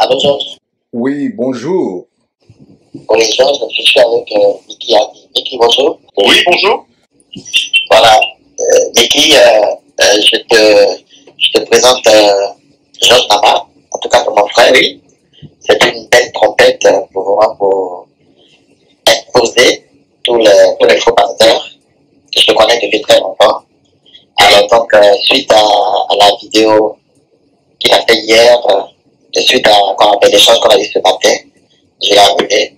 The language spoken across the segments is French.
Allô, Georges? Oui, bonjour. Oui, Georges, je suis avec Mickey Hardy. Mickey, bonjour. Oui, bonjour. Voilà. Mickey, je te présente Georges Nama, en tout cas pour mon frère. Oui. C'est une belle trompette pour exposer tous les faux pasteurs que je connais depuis très longtemps. Alors, donc, suite à la vidéo qu'il a fait hier, et suite à l'échange qu'on a eu ce matin, j'ai appelé.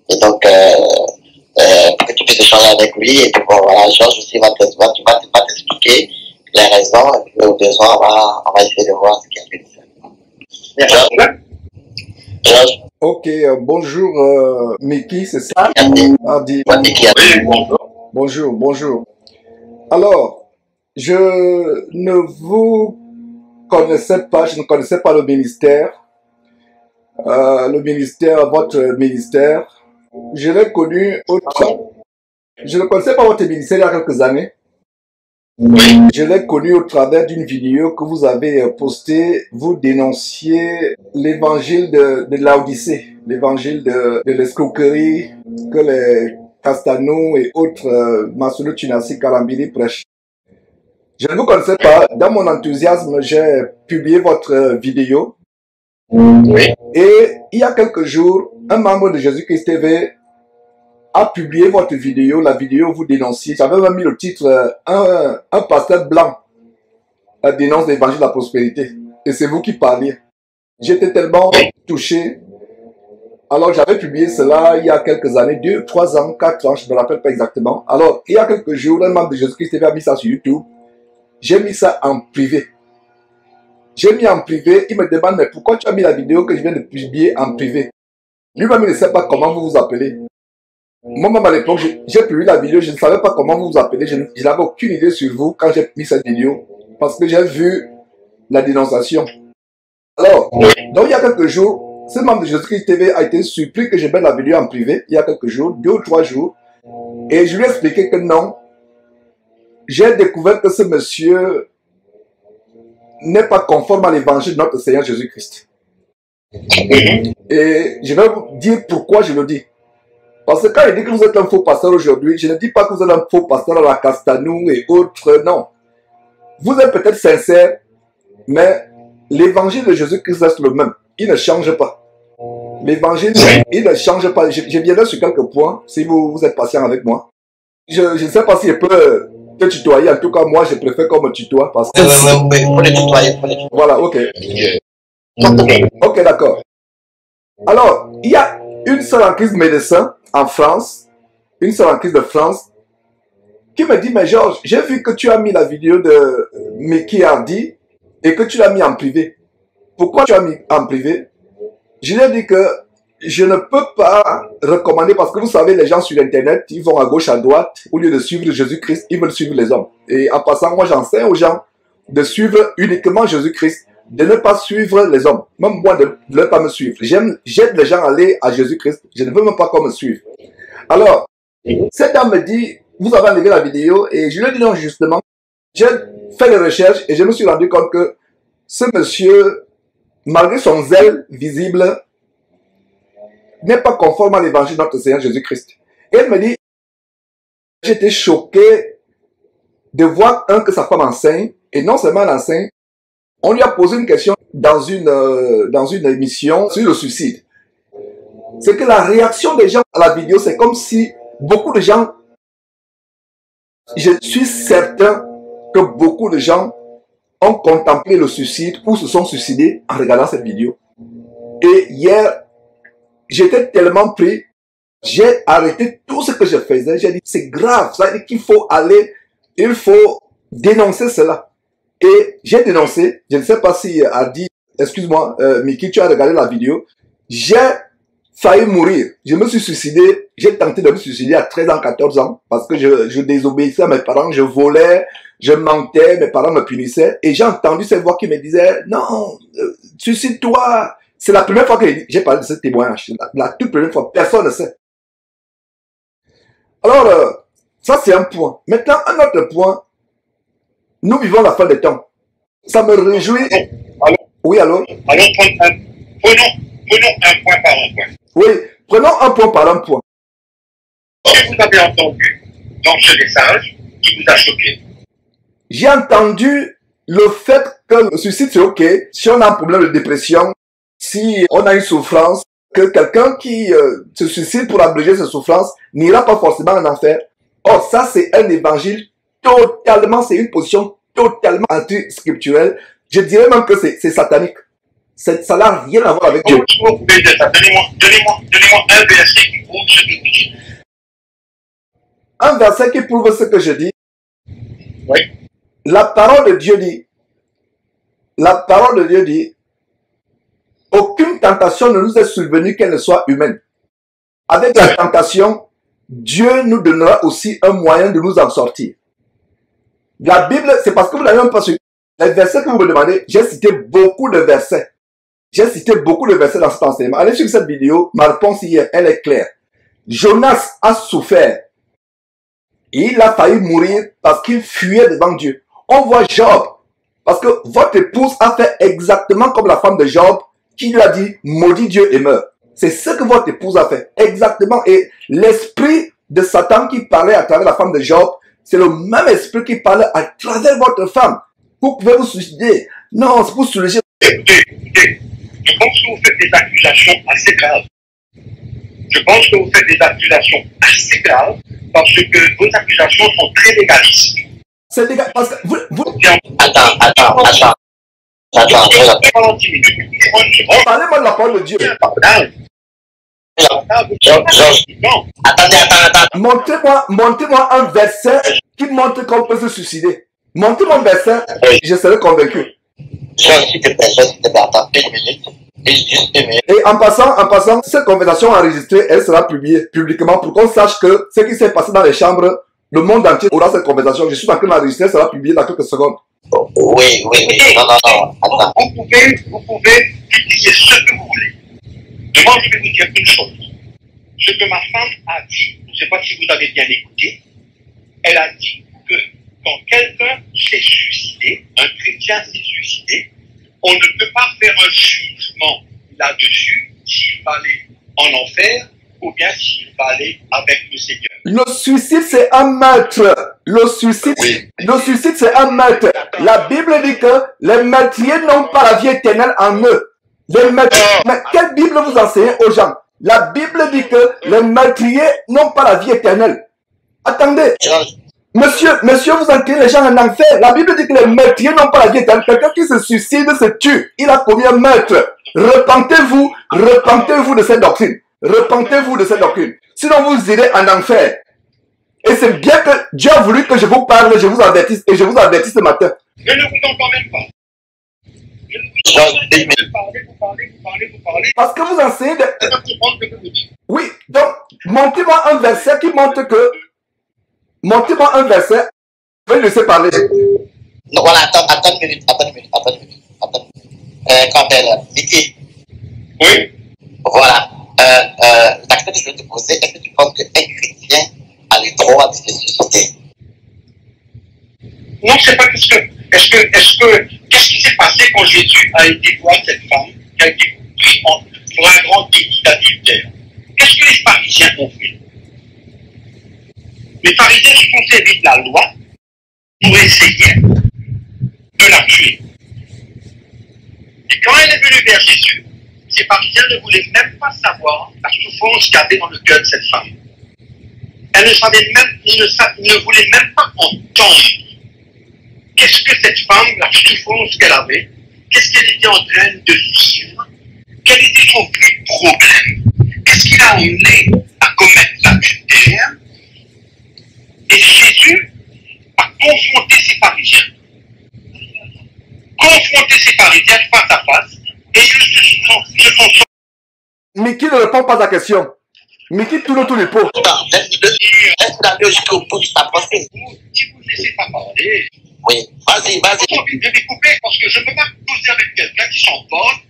Et donc, pour que tu puisses échanger avec lui, et puis bon, voilà, Georges aussi va t'expliquer les raisons, et puis au besoin, on va essayer de voir ce qu'il y a pu faire. Georges. Ok, bonjour Mickey, c'est ça? Hardy. Oui, bonjour. Bonjour, bonjour. Alors, je ne vous connaissais pas, je ne connaissais pas le ministère, votre ministère. Je l'ai connu je ne connaissais pas votre ministère il y a quelques années. Oui. Je l'ai connu au travers d'une vidéo que vous avez postée. Vous dénonciez l'évangile de Laodicée, l'évangile de l'escroquerie que les Castano et autres Masolo Tunasi Kalambili prêchent. Je ne vous connaissais pas. Dans mon enthousiasme, j'ai publié votre vidéo. Oui. Et il y a quelques jours, un membre de Jésus-Christ TV a publié votre vidéo, la vidéo où vous dénonciez. J'avais même mis le titre un pasteur blanc dénonce l'évangile de la prospérité. Et c'est vous qui parliez. J'étais tellement touché. Alors j'avais publié cela il y a quelques années, 2, 3 ans, 4 ans, je ne me rappelle pas exactement. Alors il y a quelques jours, un membre de Jésus-Christ TV a mis ça sur YouTube. J'ai mis ça en privé. J'ai mis en privé, il me demande, mais pourquoi tu as mis la vidéo que je viens de publier en privé? Lui-même, il ne sait pas comment vous vous appelez. Moi-même, à l'époque, j'ai publié la vidéo, je ne savais pas comment vous vous appelez. Je n'avais aucune idée sur vous quand j'ai mis cette vidéo. Parce que j'ai vu la dénonciation. Alors, donc il y a quelques jours, ce membre de Jésus-Christ TV a été surpris que je mette la vidéo en privé, il y a quelques jours, 2 ou 3 jours. Et je lui ai expliqué que non. J'ai découvert que ce monsieur n'est pas conforme à l'évangile de notre Seigneur Jésus-Christ. Et je vais vous dire pourquoi je le dis. Parce que quand il dit que vous êtes un faux pasteur aujourd'hui, je ne dis pas que vous êtes un faux pasteur à la Castanou et autres, non. Vous êtes peut-être sincère, mais l'évangile de Jésus-Christ reste le même. Il ne change pas. L'évangile, il ne change pas. Je viendrai sur quelques points, si vous êtes patient avec moi. Je ne sais pas si je peux te tutoyer. En tout cas, moi, je préfère qu'on me tutoie. Parce que Oui, pour les tutoyer. Voilà, ok. Ok, d'accord. Alors, il y a une seule enquête médecin en France, une seule enquête de France, qui me dit, mais Georges, j'ai vu que tu as mis la vidéo de Mickey Hardy et que tu l'as mis en privé. Pourquoi tu as mis en privé? Je lui ai dit que je ne peux pas recommander, parce que vous savez, les gens sur Internet, ils vont à gauche, à droite, au lieu de suivre Jésus-Christ, ils veulent suivre les hommes. Et en passant, moi j'enseigne aux gens de suivre uniquement Jésus-Christ, de ne pas suivre les hommes. Même moi, de ne pas me suivre. J'aide les gens à aller à Jésus-Christ. Je ne veux même pas qu'on me suive. Alors, cette dame me dit, vous avez enlevé la vidéo, et je lui ai dit non, justement. J'ai fait des recherches et je me suis rendu compte que ce monsieur, malgré son zèle visible, n'est pas conforme à l'évangile de notre Seigneur Jésus-Christ. Et elle me dit, j'étais choqué de voir que sa femme enseigne, et non seulement elle enseigne, on lui a posé une question dans une émission sur le suicide. C'est que la réaction des gens à la vidéo, c'est comme si beaucoup de gens, je suis certain que beaucoup de gens ont contemplé le suicide ou se sont suicidés en regardant cette vidéo. Et hier, j'étais tellement pris, j'ai arrêté tout ce que je faisais. J'ai dit, c'est grave, ça veut dire qu'il faut aller, il faut dénoncer cela. Et j'ai dénoncé, je ne sais pas si a dit, excuse-moi, Mickey, tu as regardé la vidéo, j'ai failli mourir. Je me suis suicidé, j'ai tenté de me suicider à 13 ans, 14 ans, parce que je désobéissais à mes parents, je volais, je mentais, mes parents me punissaient, et j'ai entendu ces voix qui me disaient, non, suicide-toi. C'est la première fois que j'ai parlé de ce témoignage, la toute première fois, personne ne sait. Alors, ça c'est un point. Maintenant, un autre point, nous vivons la fin des temps. Ça me réjouit. Allô? Oui, allô? Allô, prenons Oui, prenons un point par un point. Qu'est-ce que vous avez entendu dans ce message qui vous a choqué? J'ai entendu le fait que le suicide c'est ok si on a un problème de dépression, si on a une souffrance, que quelqu'un qui se suicide pour abréger ses souffrances n'ira pas forcément en enfer. Or, ça c'est un évangile totalement, c'est une position totalement anti-scripturelle. Je dirais même que c'est satanique. Ça n'a rien à voir avec Dieu. Donnez-moi un verset qui prouve ce que vous dites. Un verset qui prouve ce que je dis. Oui. La parole de Dieu dit, aucune tentation ne nous est survenue qu'elle ne soit humaine. Avec la tentation, Dieu nous donnera aussi un moyen de nous en sortir. La Bible, c'est parce que vous n'avez même pas suivi. Les versets que vous me demandez, j'ai cité beaucoup de versets. J'ai cité beaucoup de versets dans cet enseignement. Allez sur cette vidéo, ma réponse hier, elle est claire. Jonas a souffert. Il a failli mourir parce qu'il fuyait devant Dieu. On voit Job, parce que votre épouse a fait exactement comme la femme de Job, qui lui a dit, maudit Dieu et meurt. C'est ce que votre épouse a fait, exactement. Et l'esprit de Satan qui parlait à travers la femme de Job, c'est le même esprit qui parlait à travers votre femme. Vous pouvez vous suicider. Non, c'est pour soulager. Écoutez, je pense que vous faites des accusations assez graves. Je pense que vous faites des accusations assez graves parce que vos accusations sont très légalistes. C'est légal, parce que vous... Attends. Pendant 10 minutes. Parlez-moi de la parole de Dieu. Attendez. Montrez-moi un verset qui montre qu'on peut se suicider. Montrez-moi un verset, je serai convaincu. S'il te plaît, attends 1 minute. Juste 1 minute. Et en passant, cette conversation enregistrée, elle sera publiée publiquement pour qu'on sache que ce qui s'est passé dans les chambres, le monde entier aura cette conversation. Je suis en train d'enregistrer, elle sera publiée dans quelques secondes. Oui. Non. Attends. Vous pouvez publier ce que vous voulez. Mais moi, je vais vous dire une chose. Ce que ma femme a dit, je ne sais pas si vous avez bien écouté, elle a dit que quand quelqu'un s'est suicidé, un chrétien s'est suicidé, on ne peut pas faire un jugement là-dessus s'il va aller en enfer ou bien s'il va aller avec le Seigneur. Le suicide, c'est un meurtre. Le suicide, c'est un meurtre. La Bible dit que les meurtriers n'ont pas la vie éternelle en eux. Les meurtriers, mais quelle Bible vous enseignez aux gens? La Bible dit que les meurtriers n'ont pas la vie éternelle. Attendez. Monsieur, vous entraînez les gens en enfer. La Bible dit que les meurtriers n'ont pas la vie éternelle. Quelqu'un qui se suicide se tue. Il a commis un meurtre. Repentez-vous de cette doctrine. Repentez-vous de cette doctrine. Sinon vous irez en enfer. Et c'est bien que Dieu a voulu que je vous parle, je vous avertisse, et je vous avertis ce matin. Je ne vous entends même pas. Vous parlez. Parce que vous enseignez de... Je peux comprendre ce que vous dites. Oui, donc, montrez-moi un verset qui montre que... Montrez-moi un verset. Je vais le laisser parler. Non, voilà, attends une minute. Quand elle... Mickey. Oui. Voilà. La question que je vais te poser, est-ce que tu penses qu'un chrétien a le droit de se suicider? Non, je ne sais pas qu'est-ce qui s'est passé quand Jésus a été voir cette femme qui a été prise en flagrant délit d'adultère? Qu'est-ce que les pharisiens ont fait? Les pharisiens se sont servis de la loi pour essayer de la tuer. Et quand elle est venue vers Jésus, ces pharisiens ne voulaient même pas savoir la souffrance qu'il y avait dans le cœur de cette femme. Elle ne savait même, ils ne voulaient même pas entendre qu'est-ce que cette femme, la souffrance qu'elle avait, qu'est-ce qu'elle était en train de vivre, quel était son vrai problème, qu'est-ce qui l'a amené à commettre l'adultère. Et Jésus a confronté ces pharisiens. Face à face, et ils se sont... Mickey ne répond pas à la question. Mickey tourne autour du pot. Laisse-le aller jusqu'au bout de sa pensée. Si vous ne laissez pas parler... Oui, vas-y. Je vais couper parce que je ne peux pas causer avec quelqu'un qui s'emporte.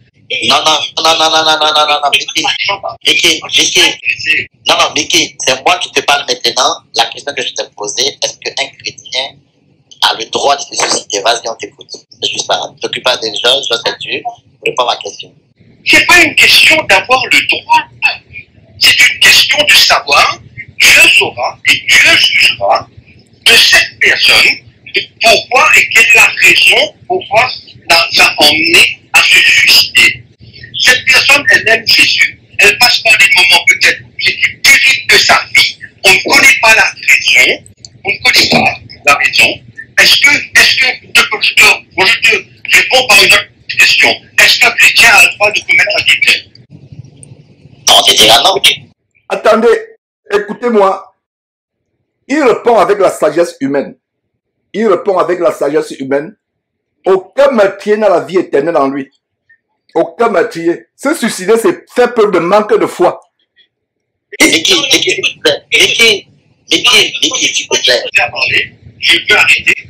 Non, Mickey, c'est moi qui te parle maintenant. La question que je t'ai posée, est-ce qu'un chrétien a le droit de se suicider? Vas-y, on t'écoute. C'est juste ça. Ne t'occupe pas des gens, je sais tu. Réponds à ma question. C'est pas une question d'avoir le droit. question de savoir, Dieu saura et Dieu jugera de cette personne, de pourquoi et quelle est la raison pourquoi l'a emmené à se suicider. Cette personne, elle aime Jésus. Elle passe par des moments peut-être les plus terribles de sa vie. On ne connaît pas la raison. On ne connaît pas la raison. Est-ce que je te réponds par une autre question. Est-ce qu'un chrétien a le droit de commettre un décret? On te dira non. Attendez, écoutez-moi. Il répond avec la sagesse humaine. Il répond avec la sagesse humaine. Aucun meurtrier n'a la vie éternelle en lui. Aucun meurtrier. Se suicider, c'est faire preuve de manque de foi. Niki, s'il te plaît. Niki, s'il te plaît. Je peux arrêter.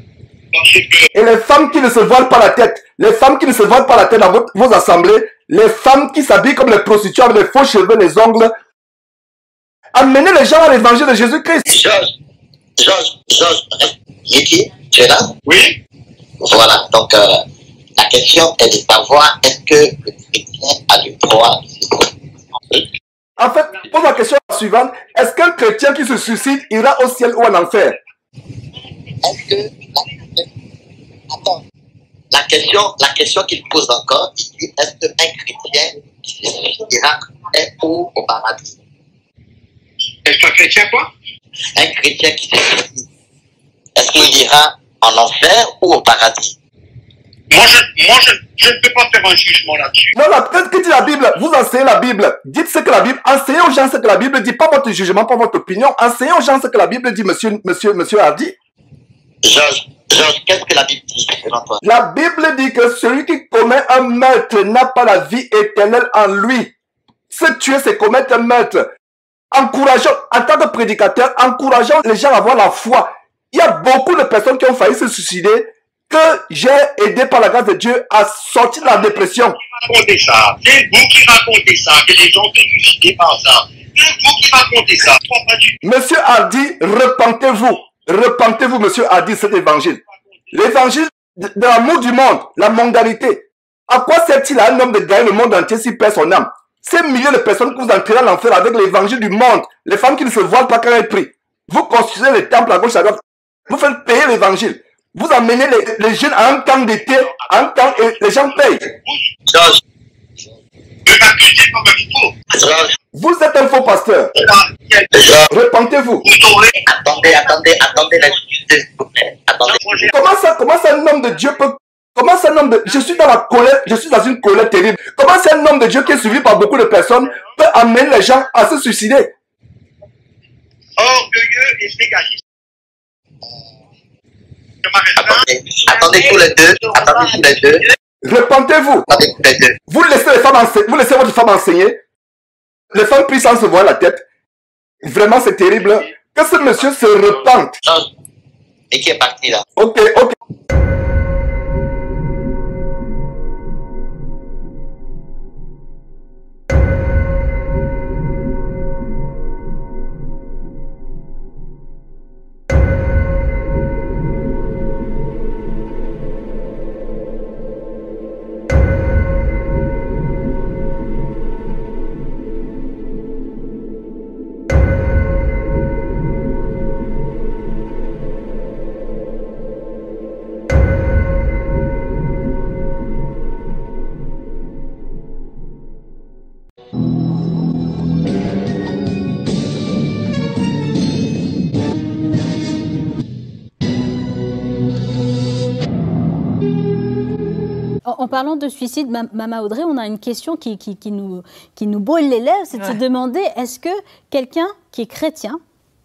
Parce que Et les femmes qui ne se voilent pas la tête, les femmes qui ne se voilent pas la tête dans vos assemblées, les femmes qui s'habillent comme les prostituées avec les faux cheveux, les ongles, amenez les gens à l'évangile de Jésus-Christ. Georges, Niki, tu es là? oui, Voilà, donc la question est de savoir est-ce que le chrétien a le droit de se suicider? En fait, pose la question suivante, est-ce qu'un chrétien qui se suicide ira au ciel ou en enfer? Est-ce que attends, la question qu'il pose encore, il dit est-ce qu'un chrétien qui se suicidera est au paradis? est-ce qu'un chrétien quoi? Un chrétien qui se suicide, est-ce qu'il ira en enfer ou au paradis? Moi, je ne peux pas faire un jugement là-dessus. Non, peut-être que dit la Bible, vous enseignez la Bible, dites ce que la Bible, enseignez aux gens ce que la Bible dit, pas votre jugement, pas votre opinion, enseignez aux gens ce que la Bible dit, monsieur Hardy. Georges, qu'est-ce que la Bible dit selon toi? La Bible dit que celui qui commet un meurtre n'a pas la vie éternelle en lui. Se tuer, c'est commettre un meurtre. Encourageons, en tant que prédicateur, encourageons les gens à avoir la foi. Il y a beaucoup de personnes qui ont failli se suicider, que j'ai aidé par la grâce de Dieu à sortir de la dépression. Racontez ça. C'est vous qui racontez ça, que les gens sont suicidés par ça. C'est vous qui racontez ça. Monsieur Hardy, repentez-vous. Repentez-vous, monsieur Hardy, cet évangile. L'évangile de l'amour du monde, la mondialité. À quoi sert-il à un homme de gagner le monde entier s'il perd son âme? Ces milliers de personnes que vous entraînez à l'enfer avec l'évangile du monde, les femmes qui ne se voilent pas quand elles prient. Vous construisez les temples à gauche à droite. Vous faites payer l'évangile. Vous amenez les jeunes à un camp d'été, à un camp et les gens payent. Georges, Ne m'accusez pas comme faux. Vous êtes un faux pasteur. Repentez-vous. Vous aurez. attendez l'excuse, s'il vous plaît. Attendez. Comment ça un homme de Dieu peut... Comment ça un homme de... Je suis dans la colère, je suis dans une colère terrible. Comment ça un homme de Dieu qui est suivi par beaucoup de personnes peut amener les gens à se suicider? Orgueilleux et égaliste. Attendez tous les deux. Repentez-vous. Attendez tous les deux. Vous laissez les femmes enseigner, vous laissez votre femme enseigner. Les femmes prient sans se voir la tête. Vraiment, c'est terrible. Que ce monsieur se repente. Georges, et qui est parti là? Ok. En parlant de suicide, Mama Audrey, on a une question qui nous brûle les lèvres, c'est de se demander, est-ce que quelqu'un qui est chrétien,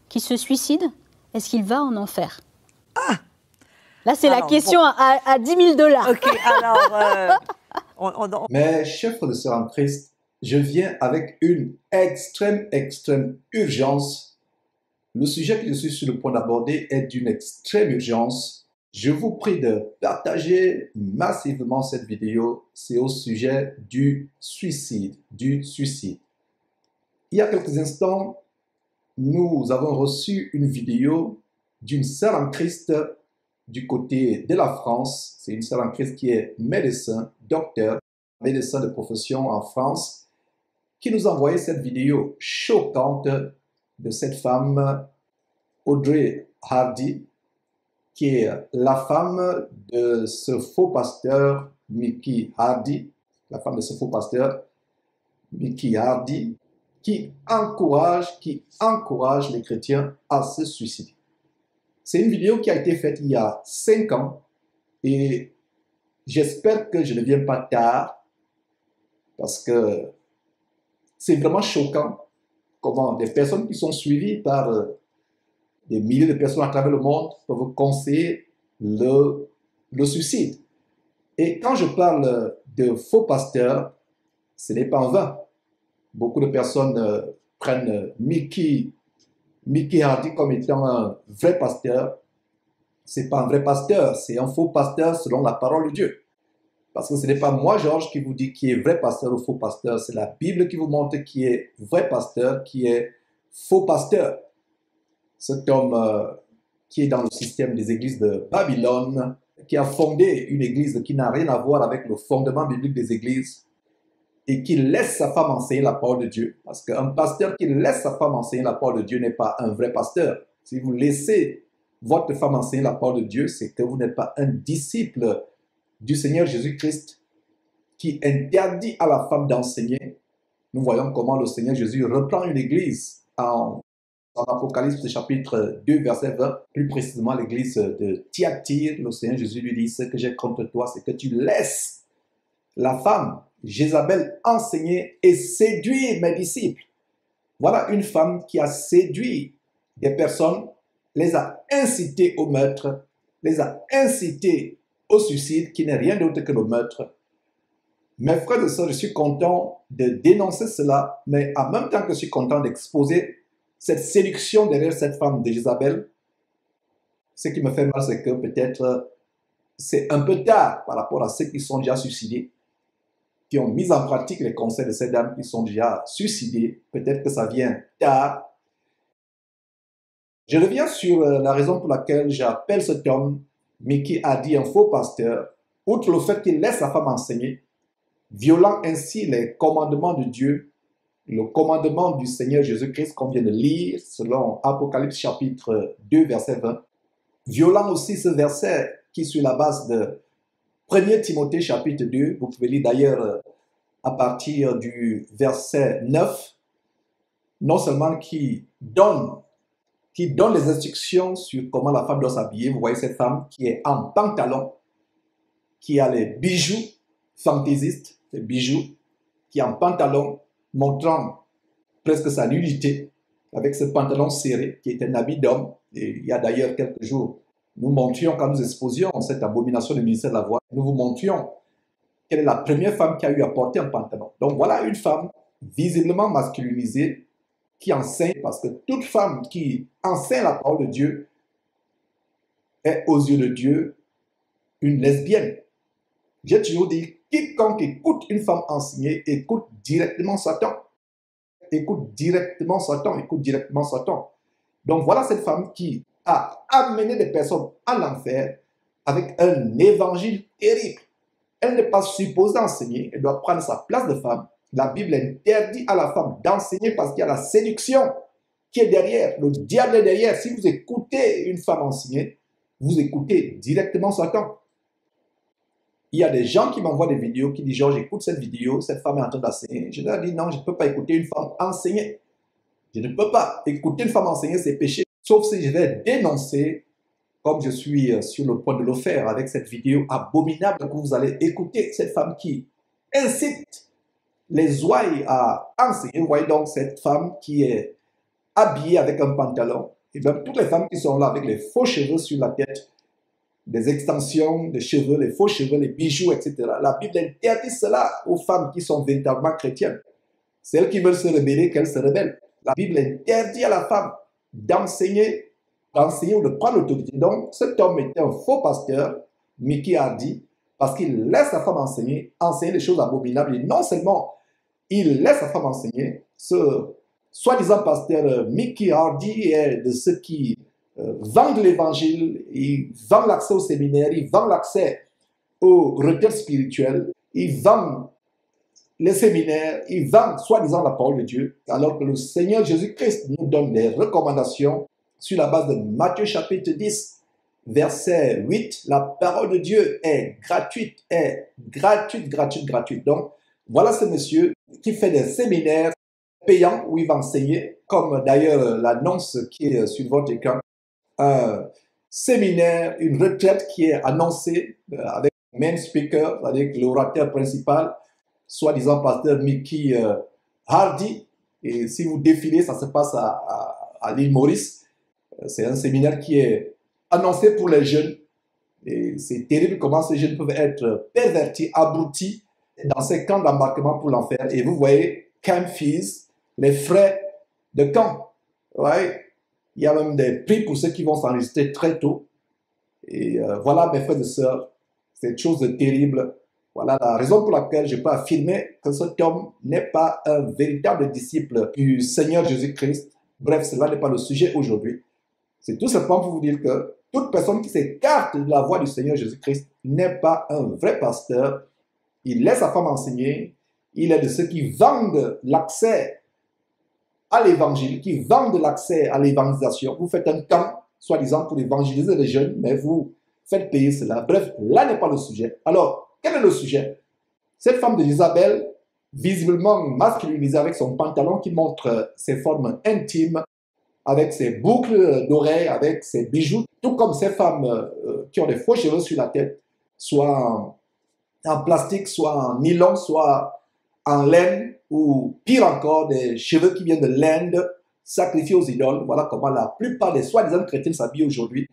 qui se suicide, est-ce qu'il va en enfer? Là, c'est la question à 10 000 $. Ok, alors... Mes chers frères et sœurs en Christ, je viens avec une extrême urgence. Le sujet que je suis sur le point d'aborder est d'une extrême urgence. Je vous prie de partager massivement cette vidéo. C'est au sujet du suicide. Il y a quelques instants, nous avons reçu une vidéo d'une sœur en Christ du côté de la France. C'est une sœur en Christ qui est médecin, docteur, médecin de profession en France, qui nous a envoyé cette vidéo choquante de cette femme, Audrey Hardy, qui est la femme de ce faux pasteur Mickey Hardy, la femme de ce faux pasteur Mickey Hardy, qui encourage les chrétiens à se suicider. C'est une vidéo qui a été faite il y a 5 ans et j'espère que je ne viens pas tard parce que c'est vraiment choquant comment des personnes qui sont suivies par des milliers de personnes à travers le monde peuvent conseiller le suicide. Et quand je parle de faux pasteurs, ce n'est pas en vain. Beaucoup de personnes prennent Mickey Hardy comme étant un vrai pasteur. Ce n'est pas un vrai pasteur, c'est un faux pasteur selon la parole de Dieu. Parce que ce n'est pas moi, Georges, qui vous dit qui est vrai pasteur ou faux pasteur. C'est la Bible qui vous montre qui est vrai pasteur, qui est faux pasteur. Cet homme qui est dans le système des églises de Babylone, qui a fondé une église qui n'a rien à voir avec le fondement biblique des églises, et qui laisse sa femme enseigner la parole de Dieu. Parce qu'un pasteur qui laisse sa femme enseigner la parole de Dieu n'est pas un vrai pasteur. Si vous laissez votre femme enseigner la parole de Dieu, c'est que vous n'êtes pas un disciple du Seigneur Jésus-Christ qui interdit à la femme d'enseigner. Nous voyons comment le Seigneur Jésus reprend une église en Apocalypse chapitre 2 verset 20, plus précisément l'église de Thyatire. Le Seigneur Jésus lui dit: ce que j'ai contre toi, c'est que tu laisses la femme Jézabel enseigner et séduire mes disciples. Voilà une femme qui a séduit des personnes, les a incités au meurtre, les a incités au suicide, qui n'est rien d'autre que le meurtre. Mes frères et sœurs, je suis content de dénoncer cela, mais en même temps que je suis content d'exposer cette séduction derrière cette femme de Jézabel, ce qui me fait mal, c'est que peut-être c'est un peu tard par rapport à ceux qui sont déjà suicidés, qui ont mis en pratique les conseils de ces dames qui sont déjà suicidées. Peut-être que ça vient tard. Je reviens sur la raison pour laquelle j'appelle cet homme Mickey Hardy un faux pasteur, outre le fait qu'il laisse sa femme enseigner, violant ainsi les commandements de Dieu, le commandement du Seigneur Jésus-Christ qu'on vient de lire selon Apocalypse chapitre 2 verset 20, violant aussi ce verset qui est sur la base de 1 Timothée chapitre 2, vous pouvez lire d'ailleurs à partir du verset 9, non seulement qui donne les instructions sur comment la femme doit s'habiller. Vous voyez cette femme qui est en pantalon, qui a les bijoux fantaisistes, les bijoux, qui est en pantalon montrant presque sa nudité, avec ce pantalon serré qui est un habit d'homme. Et il y a d'ailleurs quelques jours, nous montrions, quand nous exposions cette abomination du ministère de la voix, nous vous montrions quelle est la première femme qui a eu à porter un pantalon. Donc voilà une femme visiblement masculinisée qui enseigne, parce que toute femme qui enseigne la parole de Dieu est aux yeux de Dieu une lesbienne. J'ai toujours dit, quiconque écoute une femme enseigner écoute directement Satan. Écoute directement Satan, écoute directement Satan. Donc voilà cette femme qui a amené des personnes à l'enfer avec un évangile terrible. Elle n'est pas supposée enseigner, elle doit prendre sa place de femme. La Bible interdit à la femme d'enseigner parce qu'il y a la séduction qui est derrière, le diable est derrière. Si vous écoutez une femme enseigner, vous écoutez directement Satan. Il y a des gens qui m'envoient des vidéos qui disent: Georges, j'écoute cette vidéo, cette femme est en train d'enseigner. Je leur dis: non, je ne peux pas écouter une femme enseigner. Je ne peux pas écouter une femme enseigner, c'est péché. Sauf si je vais dénoncer, comme je suis sur le point de le faire avec cette vidéo abominable que vous allez écouter, cette femme qui incite les ouailles à enseigner. Vous voyez donc cette femme qui est habillée avec un pantalon. Et même toutes les femmes qui sont là avec les faux cheveux sur la tête, des extensions de cheveux, les faux cheveux, les bijoux, etc. La Bible interdit cela aux femmes qui sont véritablement chrétiennes. Celles qui veulent se rebeller, qu'elles se rebellent. La Bible interdit à la femme d'enseigner ou de prendre l'autorité. Donc, cet homme était un faux pasteur, Mickey Hardy, parce qu'il laisse sa femme enseigner des choses abominables. Et non seulement il laisse sa femme enseigner, ce soi-disant pasteur Mickey Hardy est de ceux qui vendent l'évangile, ils vendent l'accès au séminaire, ils vendent l'accès aux retraites spirituelles, ils vendent les séminaires, ils vendent soi-disant la parole de Dieu, alors que le Seigneur Jésus-Christ nous donne des recommandations sur la base de Matthieu chapitre 10, verset 8. La parole de Dieu est gratuite, gratuite. Donc, voilà ce monsieur qui fait des séminaires payants où il va enseigner, comme d'ailleurs l'annonce qui est sur votre écran, un séminaire, une retraite qui est annoncée avec le main speaker, avec l'orateur principal, soi-disant pasteur Mickey Hardy. Et si vous défilez, ça se passe à l'île Maurice. C'est un séminaire qui est annoncé pour les jeunes. Et c'est terrible comment ces jeunes peuvent être pervertis, abrutis dans ces camps d'embarquement pour l'enfer. Et vous voyez, camp fees, les frais de camp. Ouais. Il y a même des prix pour ceux qui vont s'enregistrer très tôt. Et voilà, mes frères et sœurs, c'est une chose de terrible. Voilà la raison pour laquelle je peux affirmer que cet homme n'est pas un véritable disciple du Seigneur Jésus-Christ. Bref, cela n'est pas le sujet aujourd'hui. C'est tout simplement pour vous dire que toute personne qui s'écarte de la voie du Seigneur Jésus-Christ n'est pas un vrai pasteur. Il laisse sa femme enseigner. Il est de ceux qui vendent l'accès à l'évangile, qui vendent l'accès à l'évangélisation. Vous faites un camp, soi-disant, pour évangéliser les jeunes, mais vous faites payer cela. Bref, là n'est pas le sujet. Alors, quel est le sujet? Cette femme de Isabelle, visiblement masculinisée avec son pantalon qui montre ses formes intimes, avec ses boucles d'oreilles, avec ses bijoux, tout comme ces femmes qui ont des faux cheveux sur la tête, soit en plastique, soit en nylon, soit en laine, ou pire encore, des cheveux qui viennent de l'Inde, sacrifiés aux idoles. Voilà comment la plupart des soi-disant chrétiens s'habillent aujourd'hui,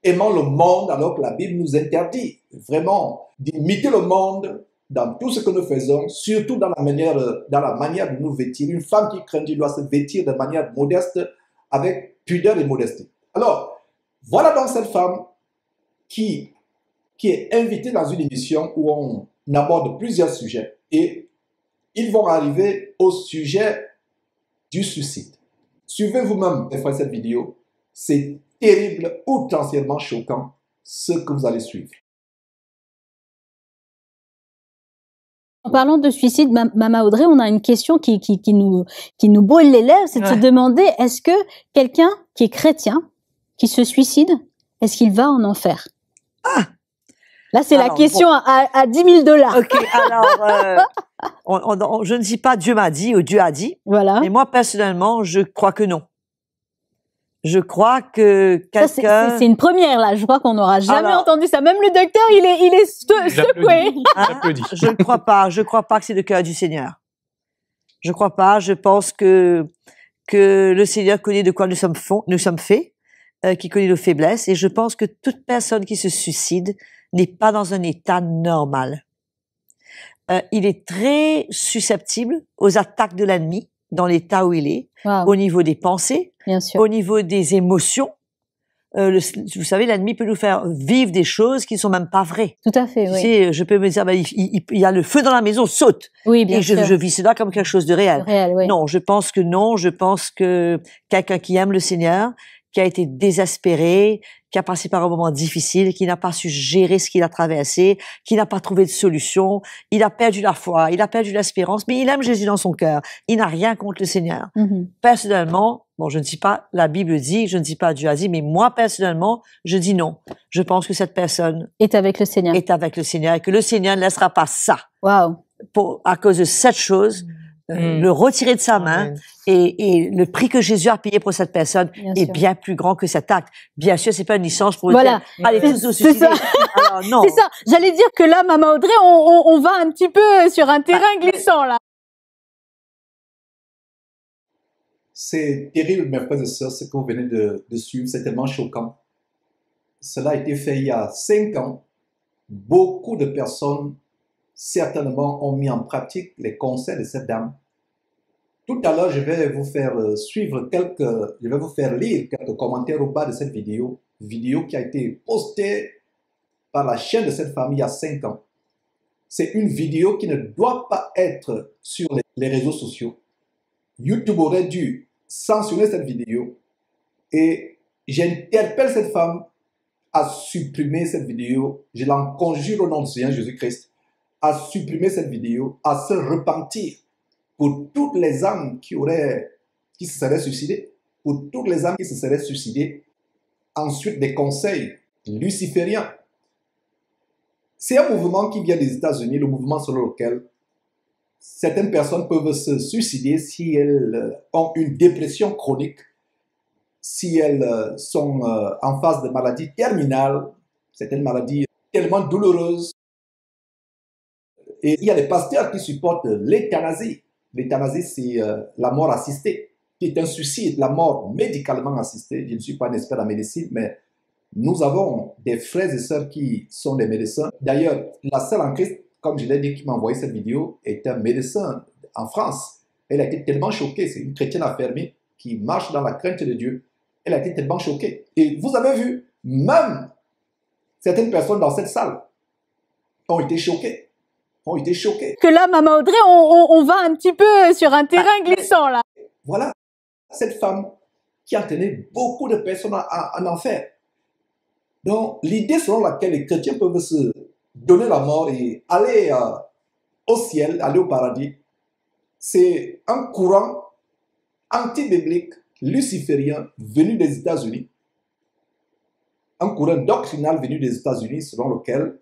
aimant le monde alors que la Bible nous interdit vraiment d'imiter le monde dans tout ce que nous faisons, surtout dans la manière de nous vêtir. Une femme qui craint Dieu doit se vêtir de manière modeste, avec pudeur et modestie. Alors, voilà donc cette femme qui est invitée dans une émission où on aborde plusieurs sujets et ils vont arriver au sujet du suicide. Suivez vous-même, mes frères, cette vidéo. C'est terrible, outrancièrement choquant, ce que vous allez suivre. En parlant de suicide, Mama Audrey, on a une question qui nous brûle les lèvres, c'est de se demander, est-ce que quelqu'un qui est chrétien, qui se suicide, est-ce qu'il va en enfer? Ah! Là, c'est la question à 10 000 $. Ok, alors, je ne dis pas Dieu m'a dit ou Dieu a dit. Voilà. Mais moi, personnellement, je crois que non. Je crois que quelqu'un... C'est une première, là. Je crois qu'on n'aura jamais entendu ça. Même le docteur, il est secoué. Je ne crois pas. Je crois pas que c'est le cœur du Seigneur. Je crois pas. Je pense que le Seigneur connaît de quoi nous sommes faits, qui connaît nos faiblesses. Et je pense que toute personne qui se suicide n'est pas dans un état normal. Il est très susceptible aux attaques de l'ennemi dans l'état où il est, au niveau des pensées, au niveau des émotions. Vous savez, l'ennemi peut nous faire vivre des choses qui ne sont même pas vraies. Tout à fait, oui. Tu sais, je peux me dire, il y a le feu dans la maison, saute. Oui, bien sûr. Et je vis cela comme quelque chose de réel. Oui. Non, je pense que non. Je pense que quelqu'un qui aime le Seigneur, qui a été désespéré, qui a passé par un moment difficile, qui n'a pas su gérer ce qu'il a traversé, qui n'a pas trouvé de solution, il a perdu la foi, il a perdu l'espérance, mais il aime Jésus dans son cœur. Il n'a rien contre le Seigneur. Personnellement, bon, je ne dis pas la Bible dit, je ne dis pas Dieu a dit, mais moi, personnellement, je dis non. Je pense que cette personne est avec le Seigneur. Est avec le Seigneur et que le Seigneur ne laissera pas ça. À cause de cette chose, le retirer de sa main et le prix que Jésus a payé pour cette personne est bien plus grand que cet acte. Bien sûr, c'est pas une licence pour dire allez tous vous suicider. Alors, non. C'est ça. J'allais dire que là, Maman Audrey, on va un petit peu sur un terrain glissant là. C'est terrible, mes frères et sœurs, ce que vous venez de suivre. C'est tellement choquant. Cela a été fait il y a 5 ans. Beaucoup de personnes, certainement, ont mis en pratique les conseils de cette dame. Tout à l'heure, je vais vous faire lire quelques commentaires au bas de cette vidéo qui a été postée par la chaîne de cette famille il y a 5 ans. C'est une vidéo qui ne doit pas être sur les réseaux sociaux. YouTube aurait dû censurer cette vidéo et j'interpelle cette femme à supprimer cette vidéo. Je l'en conjure au nom du Seigneur Jésus-Christ à supprimer cette vidéo, à se repentir pour toutes les âmes qui se seraient suicidées, pour toutes les âmes qui se seraient suicidées, ensuite des conseils lucifériens. C'est un mouvement qui vient des États-Unis, le mouvement selon lequel certaines personnes peuvent se suicider si elles ont une dépression chronique, si elles sont en phase de maladie terminale, certaines maladies tellement douloureuses. Et il y a des pasteurs qui supportent l'euthanasie. L'euthanasie, c'est la mort assistée, qui est un suicide, la mort médicalement assistée. Je ne suis pas un expert en médecine, mais nous avons des frères et sœurs qui sont des médecins. D'ailleurs, la sœur en Christ, comme je l'ai dit, qui m'a envoyé cette vidéo, est un médecin en France. Elle a été tellement choquée, c'est une chrétienne affermée qui marche dans la crainte de Dieu. Elle a été tellement choquée. Et vous avez vu, même certaines personnes dans cette salle ont été choquées. Que là, Maman Audrey, on va un petit peu sur un terrain glissant, là. Voilà, cette femme qui a entraîné beaucoup de personnes en enfer. Donc, l'idée selon laquelle les chrétiens peuvent se donner la mort et aller au ciel, aller au paradis, c'est un courant anti-biblique, luciférien, venu des États-Unis. Un courant doctrinal venu des États-Unis selon lequel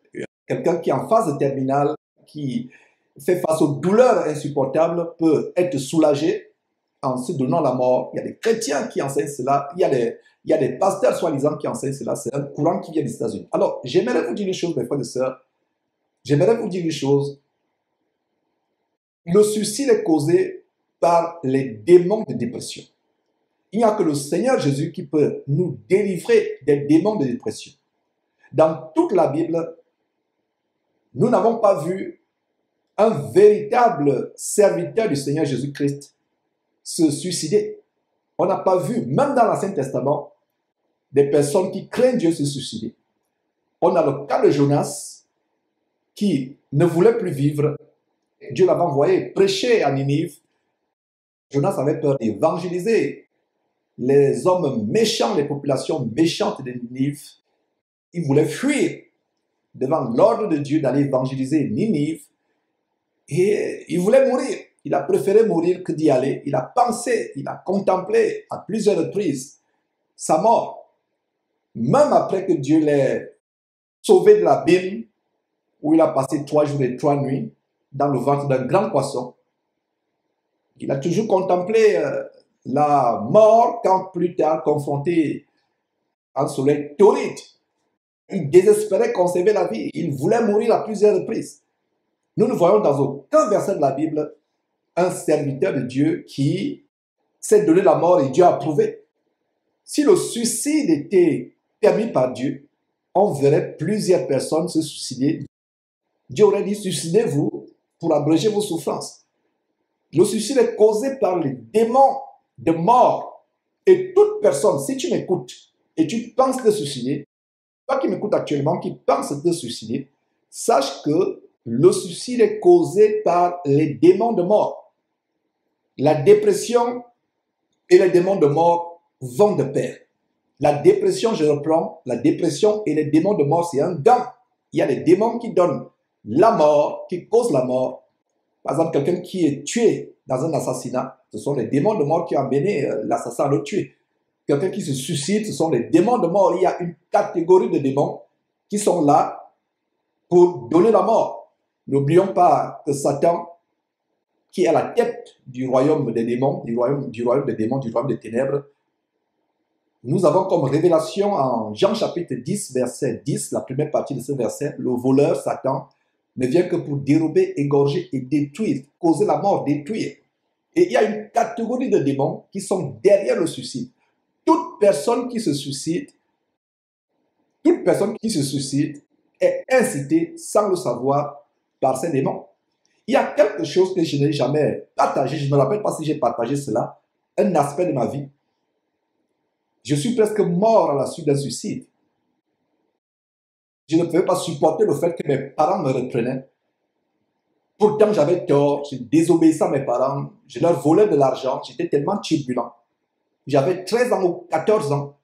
quelqu'un qui est en phase terminale, qui fait face aux douleurs insupportables, peut être soulagé en se donnant la mort. Il y a des chrétiens qui enseignent cela, il y a des pasteurs soi-disant qui enseignent cela. C'est un courant qui vient des États-Unis. Alors, j'aimerais vous dire une chose, mes frères et sœurs. J'aimerais vous dire une chose. Le suicide est causé par les démons de dépression. Il n'y a que le Seigneur Jésus qui peut nous délivrer des démons de dépression. Dans toute la Bible, nous n'avons pas vu un véritable serviteur du Seigneur Jésus-Christ se suicider. On n'a pas vu, même dans l'Ancien Testament, des personnes qui craignent Dieu se suicider. On a le cas de Jonas qui ne voulait plus vivre. Dieu l'avait envoyé prêcher à Ninive. Jonas avait peur d'évangéliser les hommes méchants, les populations méchantes de Ninive. Il voulait fuir devant l'ordre de Dieu d'aller évangéliser Ninive. Et il voulait mourir. Il a préféré mourir que d'y aller. Il a pensé, il a contemplé à plusieurs reprises sa mort. Même après que Dieu l'ait sauvé de l'abîme, où il a passé 3 jours et 3 nuits dans le ventre d'un grand poisson. Il a toujours contemplé la mort quand plus tard confronté à un soleil torride. Il désespérait conserver la vie. Il voulait mourir à plusieurs reprises. Nous ne voyons dans aucun verset de la Bible un serviteur de Dieu qui s'est donné la mort et Dieu a approuvé. Si le suicide était permis par Dieu, on verrait plusieurs personnes se suicider. Dieu aurait dit, suicidez-vous pour abréger vos souffrances. Le suicide est causé par les démons de mort. Et toute personne, si tu m'écoutes et tu penses te suicider, toi qui m'écoutes actuellement, qui pense te suicider, sache que le suicide est causé par les démons de mort. La dépression et les démons de mort vont de pair. La dépression, je reprends, la dépression et les démons de mort, c'est un gant. Il y a des démons qui donnent la mort, qui causent la mort. Par exemple, quelqu'un qui est tué dans un assassinat, ce sont les démons de mort qui ont amené l'assassin à le tuer. Quelqu'un qui se suicide, ce sont les démons de mort. Il y a une catégorie de démons qui sont là pour donner la mort. N'oublions pas que Satan, qui est à la tête du royaume des démons, du royaume des démons, du royaume des ténèbres, nous avons comme révélation en Jean chapitre 10, verset 10, la première partie de ce verset, le voleur, Satan, ne vient que pour dérober, égorger et détruire, causer la mort, détruire. Et il y a une catégorie de démons qui sont derrière le suicide. Toute personne qui se suicide est incitée sans le savoir par ces démons. Il y a quelque chose que je n'ai jamais partagé, je ne me rappelle pas si j'ai partagé cela, un aspect de ma vie. Je suis presque mort à la suite d'un suicide. Je ne pouvais pas supporter le fait que mes parents me reprenaient. Pourtant, j'avais tort, je désobéissais à mes parents, je leur volais de l'argent, j'étais tellement turbulent. J'avais 13 ans ou 14 ans.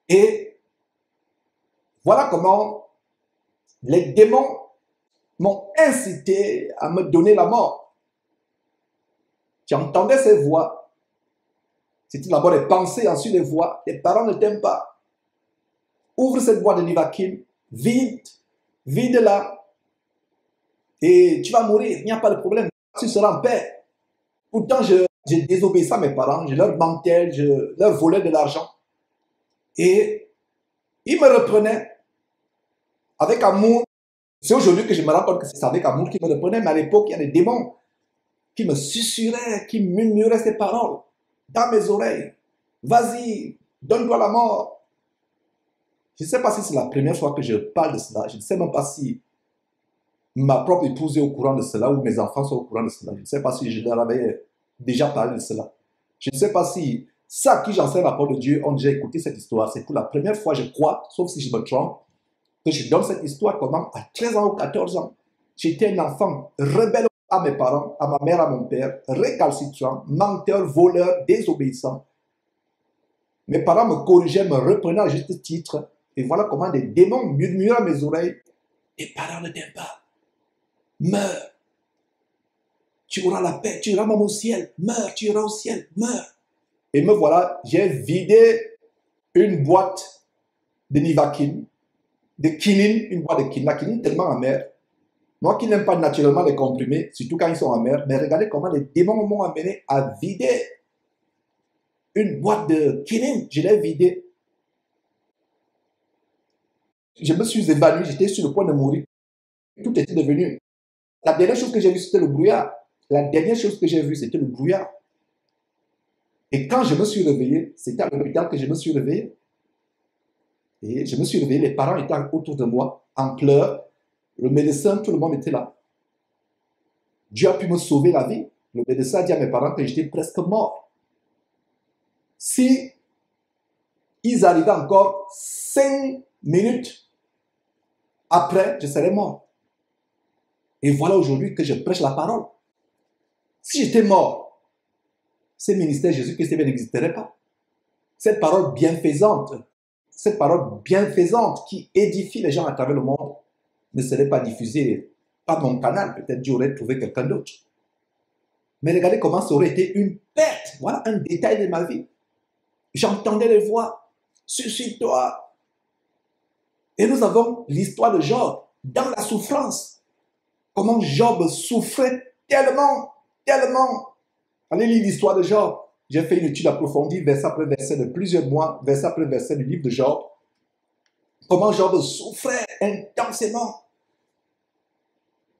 Et voilà comment les démons m'ont incité à me donner la mort. Tu entendais ces voix. C'était d'abord des pensées, ensuite des voix. Tes parents ne t'aiment pas. Ouvre cette boîte de Nivaquine, vide-la, et tu vas mourir. Il n'y a pas de problème. Tu seras en paix. Pourtant, j'ai désobéissé à mes parents. Je leur mentais, je leur volais de l'argent. Et ils me reprenaient avec amour. C'est aujourd'hui que je me rends compte que c'est avec amour qu'ils me reprenaient. Mais à l'époque, il y a des démons qui me susurraient, qui murmuraient ces paroles dans mes oreilles. Vas-y, donne-toi la mort. Je ne sais pas si c'est la première fois que je parle de cela. Je ne sais même pas si ma propre épouse est au courant de cela ou mes enfants sont au courant de cela. Je ne sais pas si je leur avais déjà parlé de cela. Je ne sais pas si ceux à qui j'enseigne la parole de Dieu ont déjà écouté cette histoire. C'est pour la première fois, je crois, sauf si je me trompe, que je donne cette histoire comment à 13 ans ou 14 ans, j'étais un enfant rebelle à mes parents, à ma mère, à mon père, récalcitrant, menteur, voleur, désobéissant. Mes parents me corrigeaient, me reprenaient à juste titre. Et voilà comment des démons murmuraient à mes oreilles. Tes parents ne t'aiment pas. Meurs. Tu auras la paix, tu iras même au ciel. Meurs, tu iras au ciel. Meurs. Et me voilà, j'ai vidé une boîte de Nivaquine, de quinine, une boîte de quinine. La quinine tellement amère. Moi qui n'aime pas naturellement les comprimés, surtout quand ils sont amers, mais regardez comment les démons m'ont amené à vider une boîte de quinine. Je l'ai vidée. Je me suis évanoui, j'étais sur le point de mourir. Tout était devenu. La dernière chose que j'ai vue, c'était le brouillard. La dernière chose que j'ai vue, c'était le brouillard. Et quand je me suis réveillé, c'était à l'hôpital que je me suis réveillé. Et je me suis réveillé, les parents étaient autour de moi, en pleurs. Le médecin, tout le monde était là. Dieu a pu me sauver la vie. Le médecin a dit à mes parents que j'étais presque mort. Si ils arrivaient encore 5 minutes après, je serais mort. Et voilà aujourd'hui que je prêche la parole. Si j'étais mort, ce ministère Jésus-Christ n'existerait pas. Cette parole bienfaisante qui édifie les gens à travers le monde ne serait pas diffusée par mon canal. Peut-être Dieu aurait trouvé quelqu'un d'autre. Mais regardez comment ça aurait été une perte. Voilà un détail de ma vie. J'entendais les voix. Suicide-toi. Et nous avons l'histoire de Job dans la souffrance. Comment Job souffrait tellement. Allez lire l'histoire de Job. J'ai fait une étude approfondie, verset après verset de plusieurs mois, verset après verset du livre de Job. Comment Job souffrait intensément.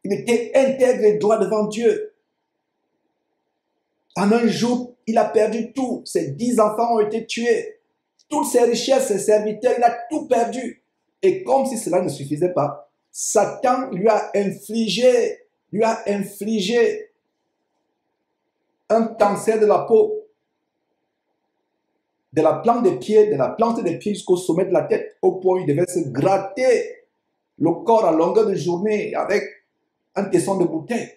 Il était intègre et droit devant Dieu. En un jour, il a perdu tout. Ses 10 enfants ont été tués. Toutes ses richesses, ses serviteurs, il a tout perdu. Et comme si cela ne suffisait pas, Satan lui a infligé un cancer de la peau, de la plante des pieds jusqu'au sommet de la tête, au point où il devait se gratter le corps à longueur de journée avec un tesson de bouteille.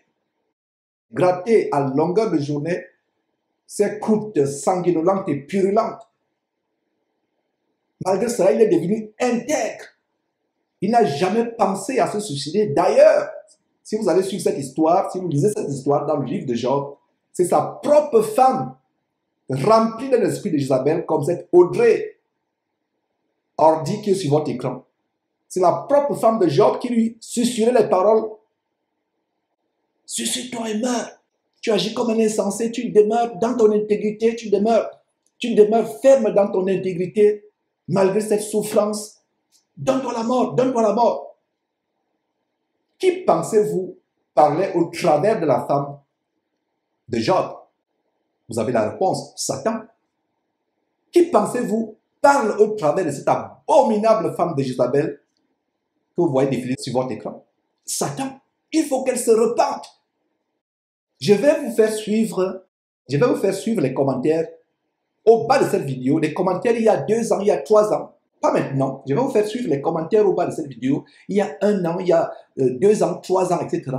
Gratter à longueur de journée ces croûtes sanguinolentes et purulentes. Malgré cela, il est devenu intègre. Il n'a jamais pensé à se suicider. D'ailleurs, si vous allez suivre cette histoire, si vous lisez cette histoire dans le livre de Job, c'est sa propre femme, remplie de l'esprit de Jézabel, comme cette Audrey Hardy qui est sur votre écran. C'est la propre femme de Job qui lui susurrait les paroles. Suicide-toi et meurs. Tu agis comme un insensé, tu demeures dans ton intégrité, tu demeures ferme dans ton intégrité, malgré cette souffrance. Donne-toi la mort, donne-toi la mort. Qui pensez-vous parlait au travers de la femme de Job? Vous avez la réponse, Satan. Qui pensez-vous parle au travers de cette abominable femme de Jézabel que vous voyez défiler sur votre écran? Satan. Il faut qu'elle se repente. Je vais vous faire suivre les commentaires au bas de cette vidéo, les commentaires il y a 2 ans, il y a 3 ans, pas maintenant. Je vais vous faire suivre les commentaires au bas de cette vidéo il y a 1 an, il y a 2 ans, 3 ans, etc.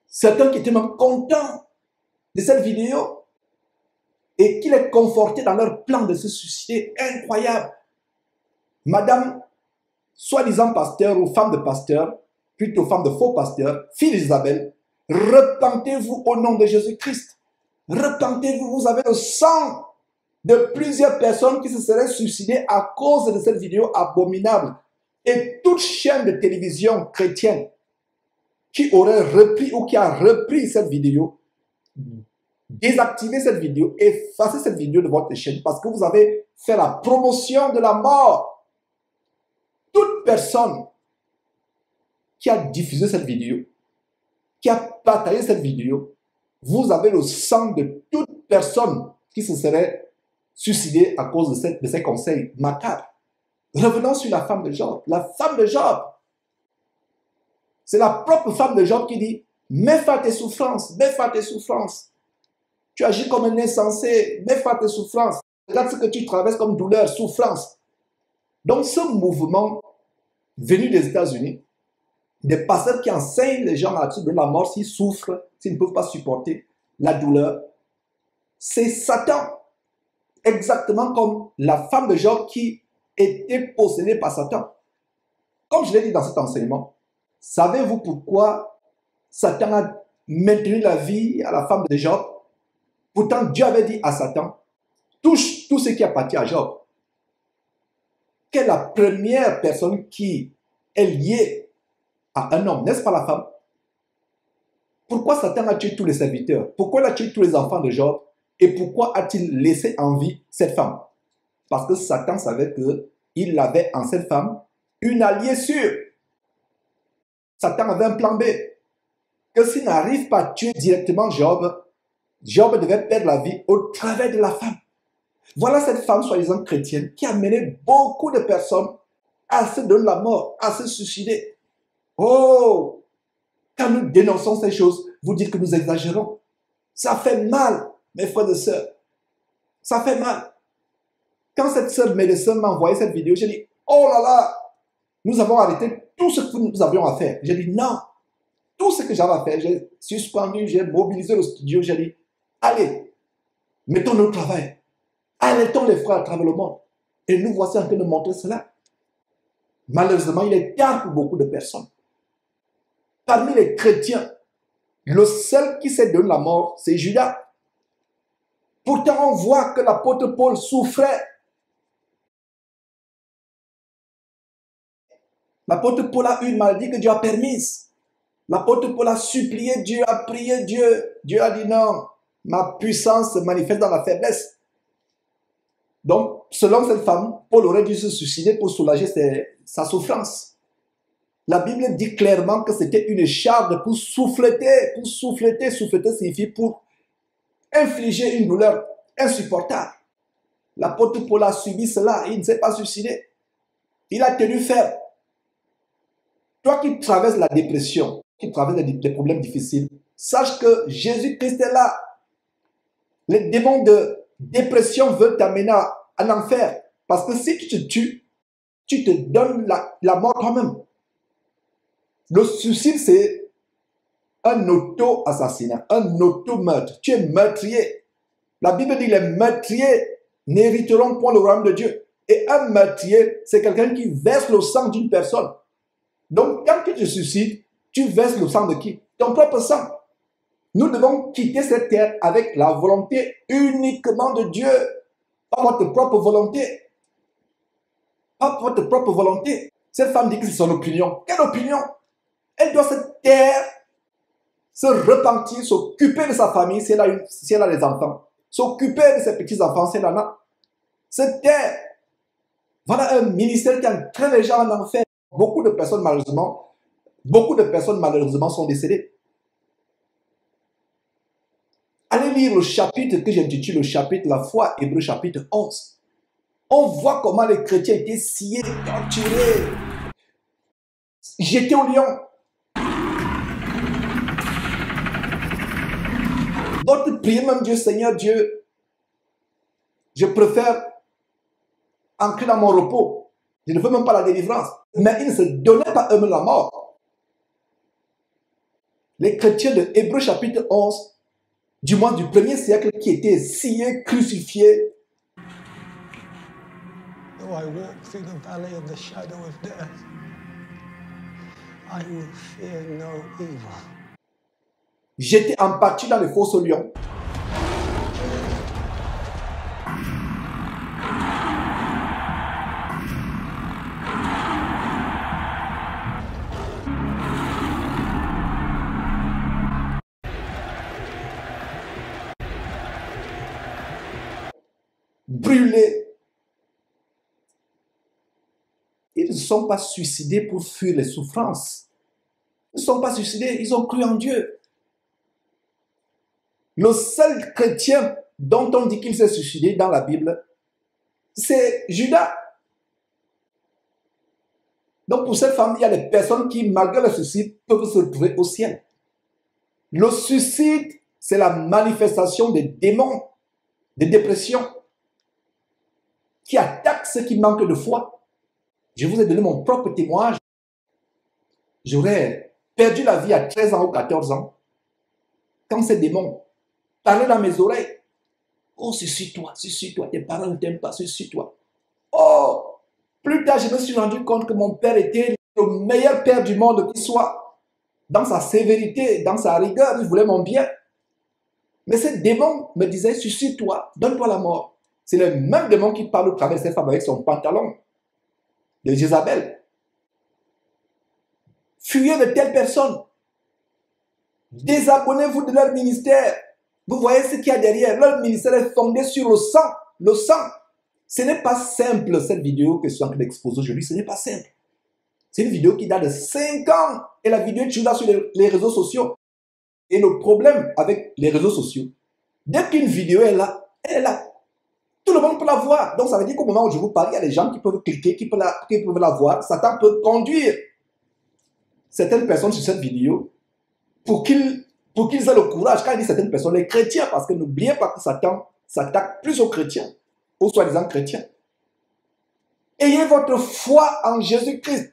Certains qui étaient même contents de cette vidéo et qui les confortaient dans leur plan de se suicider. Incroyable. Madame, soi-disant pasteur ou femme de pasteur, plutôt femme de faux pasteurs, fille d'Isabelle, repentez-vous au nom de Jésus-Christ. Repentez-vous, vous avez le sang de plusieurs personnes qui se seraient suicidées à cause de cette vidéo abominable. Et toute chaîne de télévision chrétienne qui aurait repris ou qui a repris cette vidéo, désactivez cette vidéo, effacez cette vidéo de votre chaîne parce que vous avez fait la promotion de la mort. Toute personne qui a diffusé cette vidéo, qui a partagé cette vidéo, vous avez le sang de toute personne qui se serait suicidée à cause de ces conseils macabres. Revenons sur la femme de Job. La femme de Job, c'est la propre femme de Job qui dit, mets fin à tes souffrances, mets fin à tes souffrances. Tu agis comme un insensé, mets fin à tes souffrances. Regarde ce que tu traverses comme douleur, souffrance. Donc ce mouvement venu des États-Unis, des pasteurs qui enseignent les gens là-dessus de la mort s'ils souffrent, s'ils ne peuvent pas supporter la douleur, c'est Satan. Exactement comme la femme de Job qui était possédée par Satan. Comme je l'ai dit dans cet enseignement, savez-vous pourquoi Satan a maintenu la vie à la femme de Job? Pourtant, Dieu avait dit à Satan, touche tout ce qui appartient à Job. Quelle est la première personne qui est liée à un homme, n'est-ce pas la femme? Pourquoi Satan a tué tous les serviteurs? Pourquoi il a tué tous les enfants de Job? Et pourquoi a-t-il laissé en vie cette femme? Parce que Satan savait qu'il avait en cette femme une alliée sûre. Satan avait un plan B. Que s'il n'arrive pas à tuer directement Job, Job devait perdre la vie au travers de la femme. Voilà cette femme soi-disant chrétienne qui a mené beaucoup de personnes à se donner la mort, à se suicider. Oh! Quand nous dénonçons ces choses, vous dites que nous exagérons. Ça fait mal, mes frères et sœurs. Ça fait mal. Quand cette sœur médecin m'a envoyé cette vidéo, j'ai dit, oh là là, nous avons arrêté tout ce que nous avions à faire. J'ai dit, non. Tout ce que j'avais à faire, j'ai suspendu, j'ai mobilisé le studio, j'ai dit, allez, mettons-nous au travail. Alertons les frères à travers le monde. Et nous voici en train de montrer cela. Malheureusement, il est tard pour beaucoup de personnes. Parmi les chrétiens, le seul qui s'est donné la mort, c'est Judas. Pourtant, on voit que l'apôtre Paul souffrait. L'apôtre Paul a eu une maladie que Dieu a permise. L'apôtre Paul a supplié Dieu, a prié Dieu. Dieu a dit non, ma puissance se manifeste dans la faiblesse. Donc, selon cette femme, Paul aurait dû se suicider pour soulager sa souffrance. La Bible dit clairement que c'était une charge pour souffleter. Pour souffleter, souffleter signifie pour infliger une douleur insupportable. L'apôtre Paul a subi cela, il ne s'est pas suicidé. Il a tenu ferme. Toi qui traverses la dépression, qui traverses des problèmes difficiles, sache que Jésus-Christ est là. Les démons de dépression veulent t'amener à l'enfer. Parce que si tu te tues, tu te donnes la mort toi-même. Le suicide, c'est un auto-assassinat, un auto-meurtre. Tu es meurtrier. La Bible dit les meurtriers n'hériteront point le royaume de Dieu. Et un meurtrier, c'est quelqu'un qui verse le sang d'une personne. Donc, quand tu te suicides, tu verses le sang de qui? Ton propre sang. Nous devons quitter cette terre avec la volonté uniquement de Dieu. Pas votre propre volonté. Pas votre propre volonté. Cette femme dit que c'est son opinion. Quelle opinion? Elle doit se taire, se repentir, s'occuper de sa famille si elle a des enfants. S'occuper de ses petits-enfants si elle en a. Se taire. Voilà un ministère qui entraîne les gens en enfer. Beaucoup de personnes malheureusement sont décédées. Allez lire le chapitre que j'intitule le chapitre La foi, Hébreux chapitre 11. On voit comment les chrétiens étaient sciés, torturés, jetés au lion. D'autres priaient même Dieu, Seigneur Dieu, je préfère entrer dans mon repos. Je ne veux même pas la délivrance. Mais ils ne se donnaient pas eux-mêmes la mort. Les chrétiens de Hébreux chapitre 11, du moins du 1er siècle, qui étaient sciés, crucifiés. Though I walk through the valley of the shadow of death, J'étais embattu dans les fosses lions. Brûlés. Ils ne se sont pas suicidés pour fuir les souffrances. Ils ne sont pas suicidés, ils ont cru en Dieu. Le seul chrétien dont on dit qu'il s'est suicidé dans la Bible, c'est Judas. Donc pour cette femme, il y a des personnes qui, malgré le suicide, peuvent se retrouver au ciel. Le suicide, c'est la manifestation des démons, des dépressions, qui attaquent ceux qui manquent de foi. Je vous ai donné mon propre témoignage. J'aurais perdu la vie à 13 ans ou 14 ans, quand ces démons parlaient dans mes oreilles. Oh, suicide-toi, tes parents ne t'aiment pas, suicide-toi. Oh, plus tard, je me suis rendu compte que mon père était le meilleur père du monde qui soit. Dans sa sévérité, dans sa rigueur, il voulait mon bien. Mais ces démons me disaient, suicide-toi, donne-toi la mort. C'est le même démon qui parle au travers de cette femme avec son pantalon de Jézabel. Fuyez de telles personnes. Désabonnez-vous de leur ministère. Vous voyez ce qu'il y a derrière. Leur ministère est fondé sur le sang. Le sang. Ce n'est pas simple, cette vidéo que je suis en train d'exposer aujourd'hui. Ce n'est pas simple. C'est une vidéo qui date de 5 ans. Et la vidéo est toujours là sur les réseaux sociaux. Et le problème avec les réseaux sociaux, dès qu'une vidéo est là, elle est là. Tout le monde peut la voir. Donc ça veut dire qu'au moment où je vous parle, il y a des gens qui peuvent cliquer, qui peuvent la voir. Satan peut conduire certaines personnes sur cette vidéo pour qu'ils aient le courage. Quand il dit certaines personnes, les chrétiens, parce que n'oubliez pas que Satan s'attaque plus aux chrétiens, aux soi-disant chrétiens. Ayez votre foi en Jésus-Christ.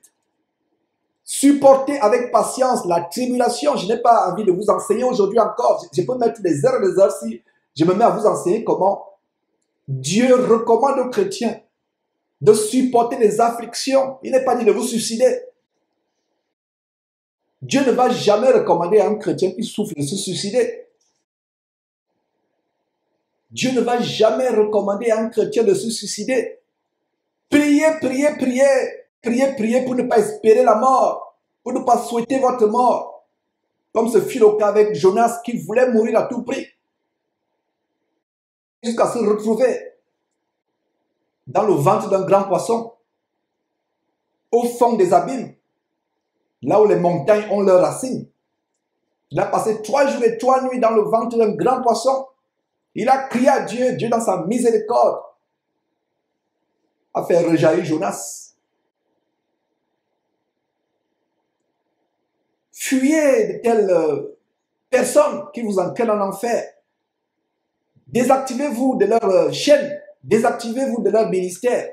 Supportez avec patience la tribulation. Je n'ai pas envie de vous enseigner aujourd'hui encore. Je peux mettre des heures et des heures si je me mets à vous enseigner comment Dieu recommande aux chrétiens de supporter les afflictions. Il n'est pas dit de vous suicider. Dieu ne va jamais recommander à un chrétien qui souffre de se suicider. Dieu ne va jamais recommander à un chrétien de se suicider. Priez, priez, priez. Priez, priez pour ne pas espérer la mort, pour ne pas souhaiter votre mort. Comme ce fut le cas avec Jonas qui voulait mourir à tout prix. Jusqu'à se retrouver dans le ventre d'un grand poisson, au fond des abîmes, là où les montagnes ont leurs racines. Il a passé 3 jours et 3 nuits dans le ventre d'un grand poisson. Il a crié à Dieu, Dieu dans sa miséricorde a fait rejaillir Jonas. Fuyez de telles personnes qui vous entraînent en enfer. Désactivez-vous de leur chaîne. Désactivez-vous de leur ministère.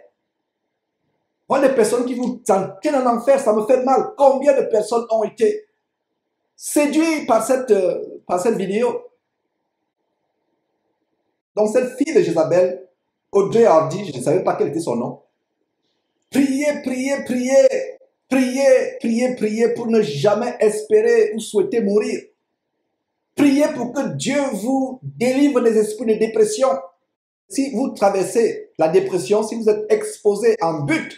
Moi, les personnes qui vous entraînent en enfer, ça me fait mal. Combien de personnes ont été séduites par cette vidéo? Donc, cette fille de Jézabel, Audrey Hardy, je ne savais pas quel était son nom. Priez, priez, priez. Priez, priez, priez pour ne jamais espérer ou souhaiter mourir. Priez pour que Dieu vous délivre des esprits de dépression. Si vous traversez la dépression, si vous êtes exposé en but,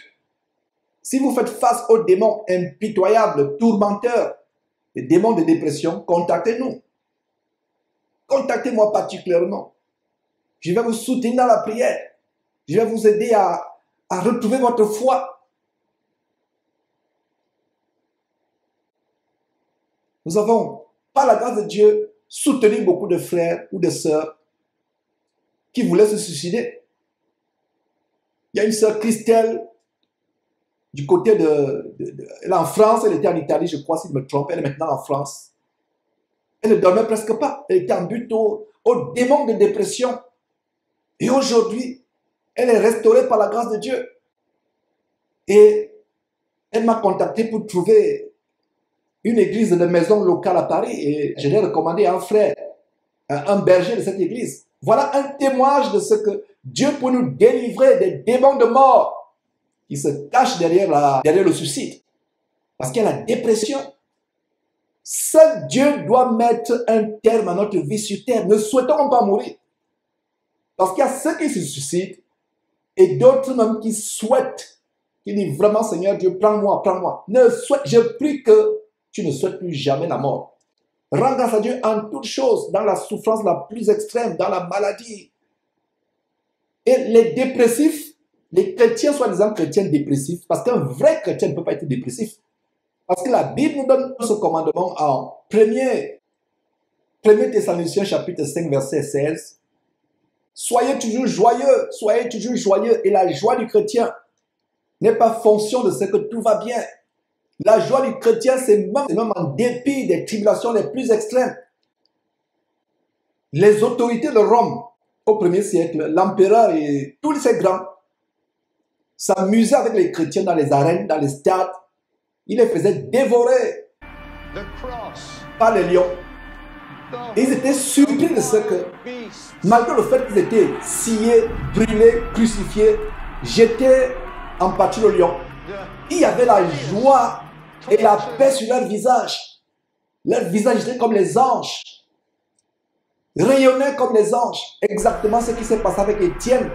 si vous faites face aux démons impitoyables, tourmenteurs, les démons de dépression, contactez-nous. Contactez-moi particulièrement. Je vais vous soutenir dans la prière. Je vais vous aider à retrouver votre foi. Nous avons, par la grâce de Dieu, soutenu beaucoup de frères ou de sœurs qui voulaient se suicider. Il y a une sœur Christelle, du côté elle est en France, elle était en Italie, je crois, si je me trompe, elle est maintenant en France. Elle ne dormait presque pas, elle était en but au démon de dépression. Et aujourd'hui, elle est restaurée par la grâce de Dieu. Et elle m'a contacté pour trouver une église de maison locale à Paris et je l'ai recommandé à un frère, un berger de cette église. Voilà un témoignage de ce que Dieu peut nous délivrer des démons de mort qui se cachent derrière le suicide. Parce qu'il y a la dépression. Seul Dieu doit mettre un terme à notre vie sur terre. Ne souhaitons pas mourir. Parce qu'il y a ceux qui se suicident et d'autres même qui souhaitent, qui disent vraiment Seigneur Dieu, prends-moi, prends-moi. Je prie que tu ne souhaites plus jamais la mort. Rends grâce à Dieu en toutes choses, dans la souffrance la plus extrême, dans la maladie. Et les dépressifs, les chrétiens, soi-disant chrétiens dépressifs, parce qu'un vrai chrétien ne peut pas être dépressif. Parce que la Bible nous donne ce commandement en 1 Thessaloniciens chapitre 5 verset 16. Soyez toujours joyeux, et la joie du chrétien n'est pas fonction de ce que tout va bien. La joie du chrétien, c'est même en dépit des tribulations les plus extrêmes. Les autorités de Rome, au 1er siècle, l'empereur et tous ces grands s'amusaient avec les chrétiens dans les arènes, dans les stades. Ils les faisaient dévorer par les lions. Et ils étaient surpris de ce que, malgré le fait qu'ils étaient sciés, brûlés, crucifiés, jetés en pâture aux lions, il y avait la joie et la paix sur leur visage. Leur visage était comme les anges, rayonnait comme les anges. Exactement ce qui s'est passé avec Étienne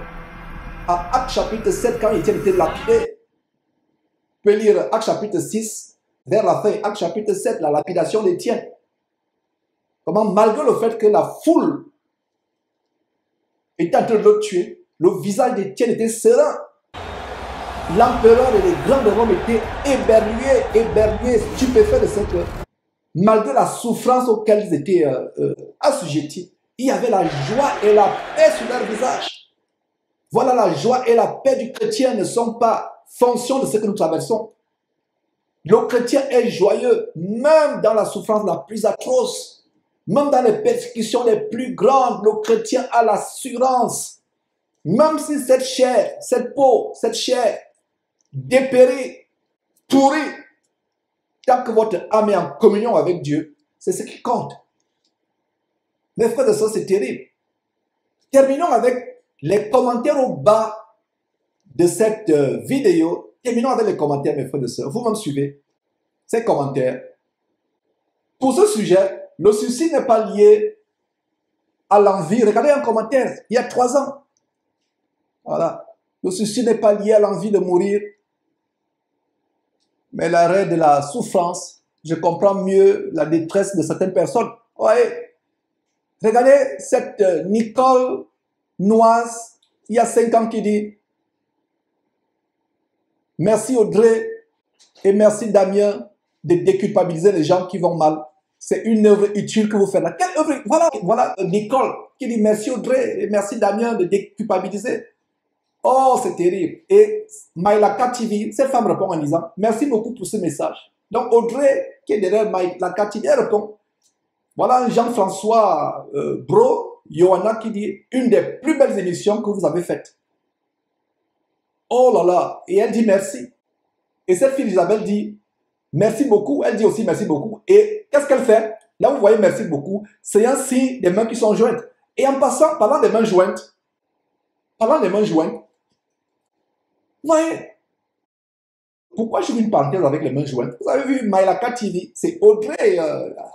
à Actes chapitre 7 quand Étienne était lapidé. Vous pouvez lire Actes chapitre 6 vers la fin, Actes chapitre 7, la lapidation d'Étienne. Comment malgré le fait que la foule était en train de le tuer, le visage d'Étienne était serein. L'empereur et les grands de Rome étaient éberlués, stupéfaits de ce que, malgré la souffrance auquel ils étaient assujettis, il y avait la joie et la paix sur leur visage. Voilà, la joie et la paix du chrétien ne sont pas fonction de ce que nous traversons. Le chrétien est joyeux, même dans la souffrance la plus atroce, même dans les persécutions les plus grandes, le chrétien a l'assurance, même si cette chair, cette peau, cette chair dépérit, pourrit, tant que votre âme est en communion avec Dieu, c'est ce qui compte. Mes frères et sœurs, c'est terrible. Terminons avec les commentaires au bas de cette vidéo. Terminons avec les commentaires, mes frères et sœurs. Vous me suivez? Ces commentaires. Pour ce sujet, le suicide n'est pas lié à l'envie. Regardez un commentaire, il y a 3 ans. Voilà. Le suicide n'est pas lié à l'envie de mourir, mais l'arrêt de la souffrance. Je comprends mieux la détresse de certaines personnes. Ouais. Regardez cette Nicole Noise, il y a 5 ans, qui dit: merci Audrey et merci Damien de déculpabiliser les gens qui vont mal. C'est une œuvre utile que vous faites là. Quelle œuvre? Voilà Nicole qui dit merci Audrey et merci Damien de déculpabiliser. Oh, c'est terrible. Et Maïlaka TV, cette femme répond en disant: merci beaucoup pour ce message. Donc Audrey, qui est derrière Maïlaka TV, elle répond. Voilà Jean-François Bro, Johanna, qui dit: une des plus belles émissions que vous avez faites. Oh là là. Et elle dit merci. Et cette fille Isabelle dit merci beaucoup. Elle dit aussi merci beaucoup. Et qu'est-ce qu'elle fait? Là, vous voyez merci beaucoup. C'est un signe des mains qui sont jointes. Et en passant, parlant des mains jointes, vous voyez, pourquoi je fais une parenthèse avec les mains jointes? Vous avez vu Maïlaka TV, c'est Audrey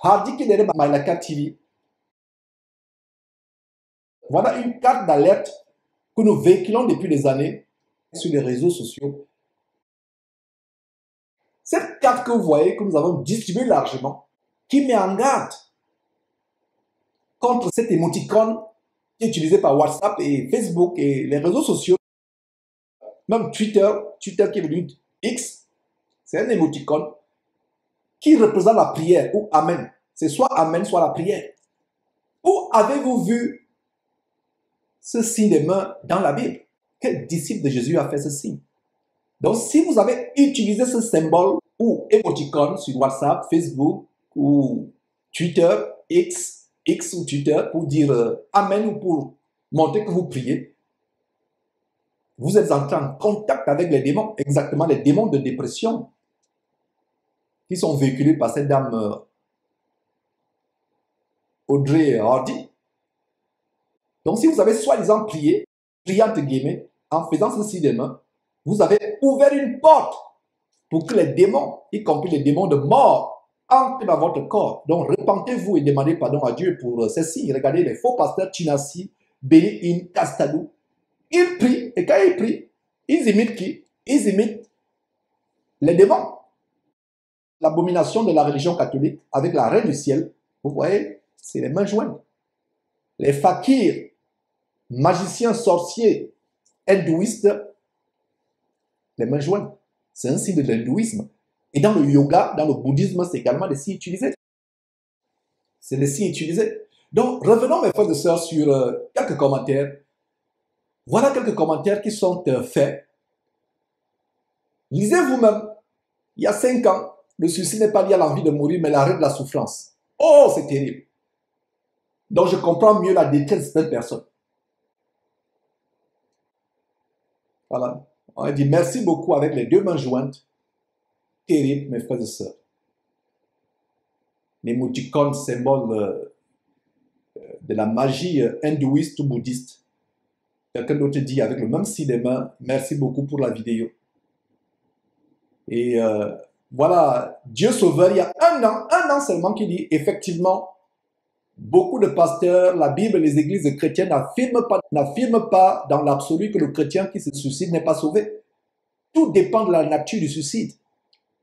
Hardy qui est derrière Maïlaka TV. Voilà une carte d'alerte que nous véhiculons depuis des années sur les réseaux sociaux. Cette carte que vous voyez, que nous avons distribuée largement, qui met en garde contre cette émoticône qui est utilisée par WhatsApp et Facebook et les réseaux sociaux, même Twitter qui est devenu X, c'est un émoticône qui représente la prière ou Amen. C'est soit Amen, soit la prière. Où avez-vous vu ce signe des mains dans la Bible? Quel disciple de Jésus a fait ce signe? Donc, si vous avez utilisé ce symbole ou émoticône sur WhatsApp, Facebook ou Twitter, X ou Twitter pour dire Amen ou pour montrer que vous priez, vous êtes entré en contact avec les démons, exactement les démons de dépression qui sont véhiculés par cette dame Audrey Hardy. Donc, si vous avez soi-disant prié entre guillemets, en faisant ceci des mains, vous avez ouvert une porte pour que les démons, y compris les démons de mort, entrent dans votre corps. Donc, repentez-vous et demandez pardon à Dieu pour ces signes. Regardez les faux pasteurs Chinasi, Béni-In, Kastadou. Ils prient, et quand ils prient, ils imitent qui? Ils imitent les démons. L'abomination de la religion catholique avec la reine du ciel, vous voyez, c'est les mains jointes. Les fakirs, magiciens, sorciers, hindouistes, les mains jointes. C'est un signe de l'hindouisme. Et dans le yoga, dans le bouddhisme, c'est également des signes utilisés. C'est des signes utilisés. Donc, revenons, mes frères et sœurs, sur quelques commentaires. Voilà quelques commentaires qui sont faits. Lisez vous-même. Il y a 5 ans, le suicide n'est pas lié à l'envie de mourir, mais l'arrêt de la souffrance. Oh, c'est terrible. Donc, je comprends mieux la détresse de certaines personnes. Voilà. On a dit merci beaucoup avec les 2 mains jointes. Terrible, mes frères et sœurs. L'émoticône, symbole de la magie hindouiste ou bouddhiste. Quelqu'un d'autre dit avec le même signe des mains, merci beaucoup pour la vidéo. Et voilà, Dieu Sauveur, il y a un an seulement, qui dit effectivement, beaucoup de pasteurs, la Bible et les églises chrétiennes n'affirment pas dans l'absolu que le chrétien qui se suicide n'est pas sauvé. Tout dépend de la nature du suicide.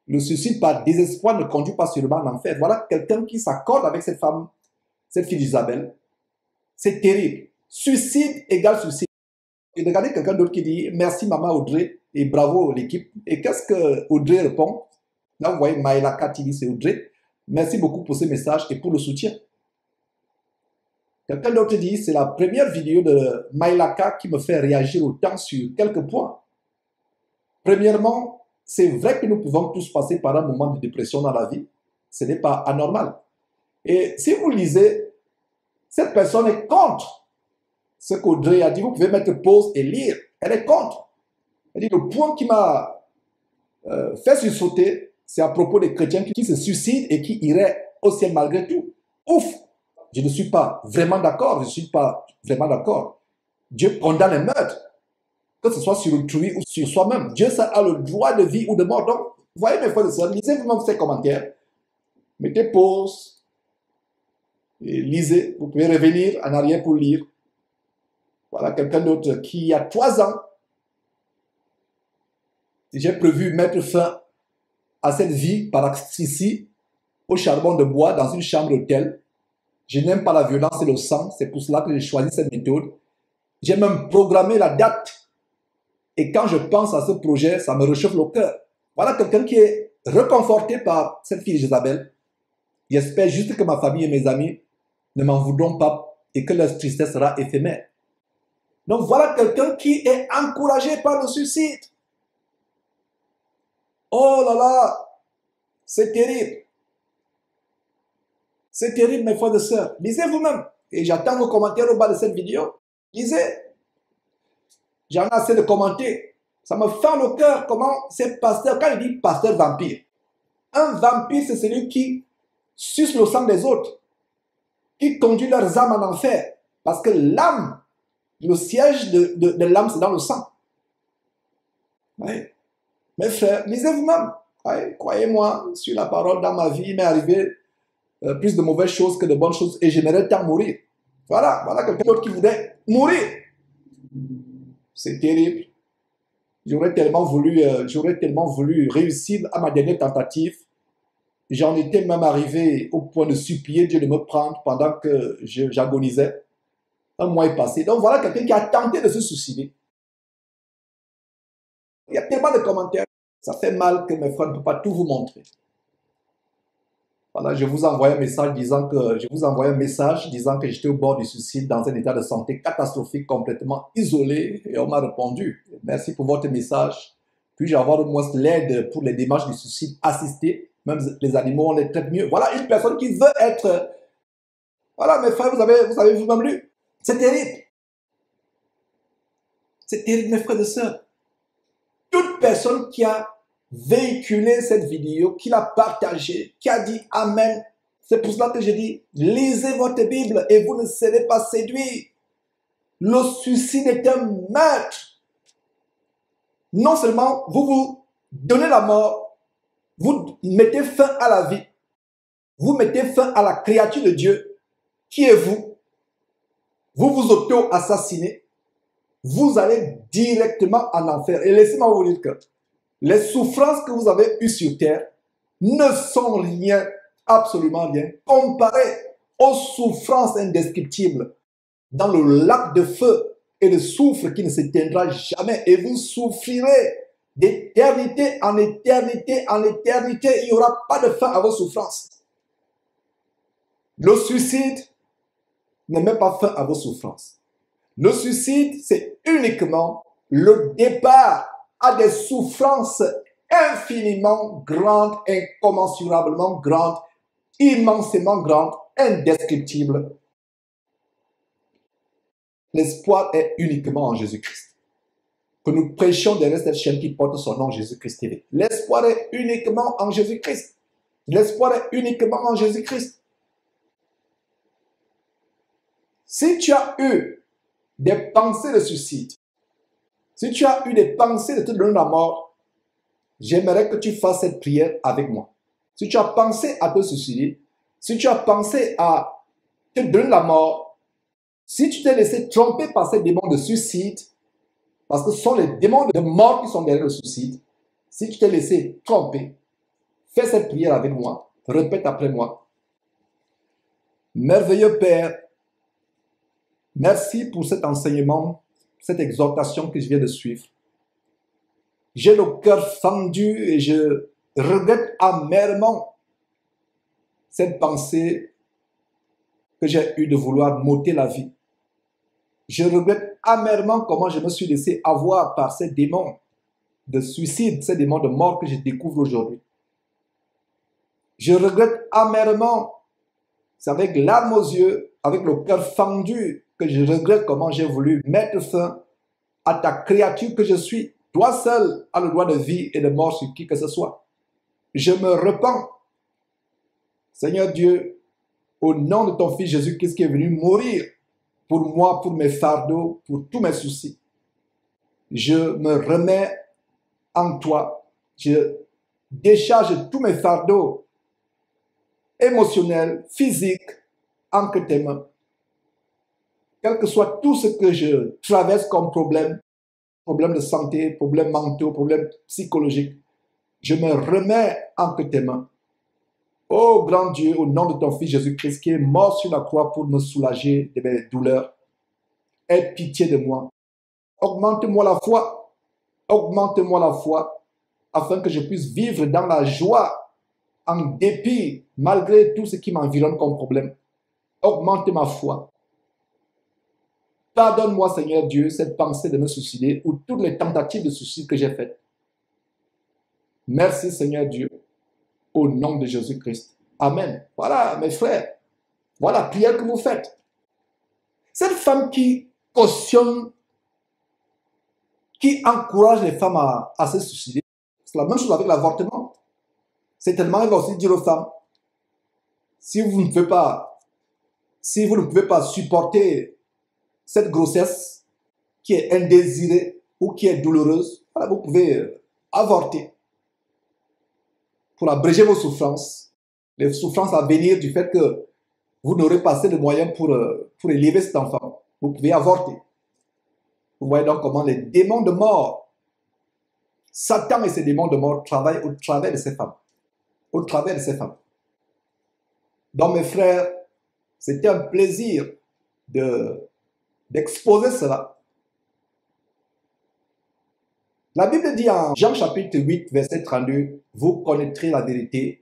Le suicide par désespoir ne conduit pas sûrement en enfer. Voilà quelqu'un qui s'accorde avec cette femme, cette fille d'Isabelle. C'est terrible. Suicide égale suicide. Et regardez quelqu'un d'autre qui dit merci maman Audrey et bravo l'équipe. Et qu'est-ce que Audrey répond? Là vous voyez Maïla Katili, c'est Audrey. Merci beaucoup pour ce message et pour le soutien. Quelqu'un d'autre dit c'est la première vidéo de Maïlaka qui me fait réagir autant sur quelques points. Premièrement, c'est vrai que nous pouvons tous passer par un moment de dépression dans la vie. Ce n'est pas anormal. Et si vous lisez, cette personne est contre ce qu'Audrey a dit. Vous pouvez mettre pause et lire. Elle est contre. Elle dit le point qui m'a fait sursauter, c'est à propos des chrétiens qui se suicident et qui iraient au ciel malgré tout. Ouf! Je ne suis pas vraiment d'accord. Je ne suis pas vraiment d'accord. Dieu condamne les meurtres. Que ce soit sur autrui ou sur soi-même. Dieu ça a le droit de vie ou de mort. Donc, voyez mes frères et sœurs, lisez vous-même ces commentaires. Mettez pause. Et lisez. Vous pouvez revenir en arrière pour lire. Voilà quelqu'un d'autre qui, il y a 3 ans, j'ai prévu mettre fin à cette vie par asphyxie au charbon de bois dans une chambre d'hôtel. Je n'aime pas la violence et le sang. C'est pour cela que j'ai choisi cette méthode. J'ai même programmé la date. Et quand je pense à ce projet, ça me réchauffe le cœur. Voilà quelqu'un qui est réconforté par cette fille d'Isabelle. J'espère juste que ma famille et mes amis ne m'en voudront pas et que leur tristesse sera éphémère. Donc voilà quelqu'un qui est encouragé par le suicide. Oh là là, c'est terrible. C'est terrible, mes frères et sœurs. Lisez vous-même. Et j'attends vos commentaires au bas de cette vidéo. Lisez. J'en ai assez de commenter. Ça me fend le cœur comment ces pasteurs, quand il dit pasteur vampire, un vampire c'est celui qui suce le sang des autres, qui conduit leurs âmes en enfer. Parce que l'âme, le siège de l'âme c'est dans le sang. Oui. Mes frères, lisez vous-même. Oui. Croyez-moi, sur la parole dans ma vie, il m'est arrivé plus de mauvaises choses que de bonnes choses et j'aimerais tant mourir. Voilà quelqu'un d'autre qui voudrait mourir. C'est terrible. J'aurais tellement voulu réussir à ma dernière tentative. J'en étais même arrivé au point de supplier Dieu de me prendre pendant que j'agonisais. 1 mois est passé. Donc voilà quelqu'un qui a tenté de se suicider. Il y a tellement de commentaires. Ça fait mal que mes frères ne peuvent pas tout vous montrer. Voilà, je vous envoie un message disant que j'étais au bord du suicide dans un état de santé catastrophique, complètement isolé, et on m'a répondu. Merci pour votre message. Puis-je avoir au moins l'aide pour les démarches du suicide assistées? Même les animaux, on les traite mieux. Voilà une personne qui veut être... Voilà, mes frères, vous avez vous-même lu. C'est terrible. C'est terrible, mes frères et sœurs. Toute personne qui a véhiculé cette vidéo, qui l'a partagée, qui a dit Amen. C'est pour cela que je dis, lisez votre Bible et vous ne serez pas séduits. Le suicide est un meurtre. Non seulement vous vous donnez la mort, Vous mettez fin à la vie. Vous mettez fin à la créature de Dieu. Qui est vous? Vous vous auto-assassinez. Vous allez directement en enfer. Et laissez-moi vous dire que les souffrances que vous avez eues sur terre ne sont rien, absolument rien, comparées aux souffrances indescriptibles dans le lac de feu et de soufre qui ne s'éteindra jamais. Et vous souffrirez d'éternité en éternité en éternité. Il n'y aura pas de fin à vos souffrances. Le suicide ne met pas fin à vos souffrances. Le suicide, c'est uniquement le départ à des souffrances infiniment grandes, incommensurablement grandes, immensément grandes, indescriptibles. L'espoir est uniquement en Jésus-Christ. Que nous prêchions derrière cette chaîne qui porte son nom, Jésus-Christ TV. L'espoir est uniquement en Jésus-Christ. L'espoir est uniquement en Jésus-Christ. Si tu as eu des pensées de suicide, si tu as eu des pensées de te donner la mort, j'aimerais que tu fasses cette prière avec moi. Si tu as pensé à te suicider, si tu as pensé à te donner la mort, si tu t'es laissé tromper par ces démons de suicide, parce que ce sont les démons de mort qui sont derrière le suicide, si tu t'es laissé tromper, fais cette prière avec moi, répète après moi. Merveilleux Père, merci pour cet enseignement, cette exhortation que je viens de suivre. J'ai le cœur fendu et je regrette amèrement cette pensée que j'ai eue de vouloir m'ôter la vie. Je regrette amèrement comment je me suis laissé avoir par ces démons de suicide, ces démons de mort que je découvre aujourd'hui. Je regrette amèrement, c'est avec larmes aux yeux, avec le cœur fendu, que je regrette comment j'ai voulu mettre fin à ta créature que je suis. Toi seul as le droit de vie et de mort sur qui que ce soit. Je me repens. Seigneur Dieu, au nom de ton Fils Jésus-Christ qui est venu mourir pour moi, pour mes fardeaux, pour tous mes soucis, je me remets en toi. Je décharge tous mes fardeaux émotionnels, physiques, entre tes mains. Quel que soit tout ce que je traverse comme problème de santé, problèmes mentaux, problèmes psychologiques, je me remets entre tes mains. Ô grand Dieu, au nom de ton Fils Jésus-Christ qui est mort sur la croix pour me soulager de mes douleurs, aie pitié de moi. Augmente-moi la foi. Augmente-moi la foi afin que je puisse vivre dans la joie en dépit, malgré tout ce qui m'environne comme problème. Augmente ma foi. Pardonne-moi, Seigneur Dieu, cette pensée de me suicider ou toutes les tentatives de suicide que j'ai faites. Merci, Seigneur Dieu, au nom de Jésus-Christ. Amen. Voilà, mes frères. Voilà la prière que vous faites. Cette femme qui cautionne, qui encourage les femmes à se suicider, c'est la même chose avec l'avortement. C'est tellement, elle va aussi dire aux femmes, si vous ne pouvez pas supporter cette grossesse qui est indésirée ou qui est douloureuse, voilà, vous pouvez avorter pour abréger vos souffrances, les souffrances à venir du fait que vous n'aurez pas assez de moyens pour élever cet enfant. Vous pouvez avorter. Vous voyez donc comment les démons de mort, Satan et ses démons de mort travaillent au travers de ces femmes. Au travers de ces femmes. Donc mes frères, c'était un plaisir d'exposer cela. La Bible dit en Jean chapitre 8, verset 32, « Vous connaîtrez la vérité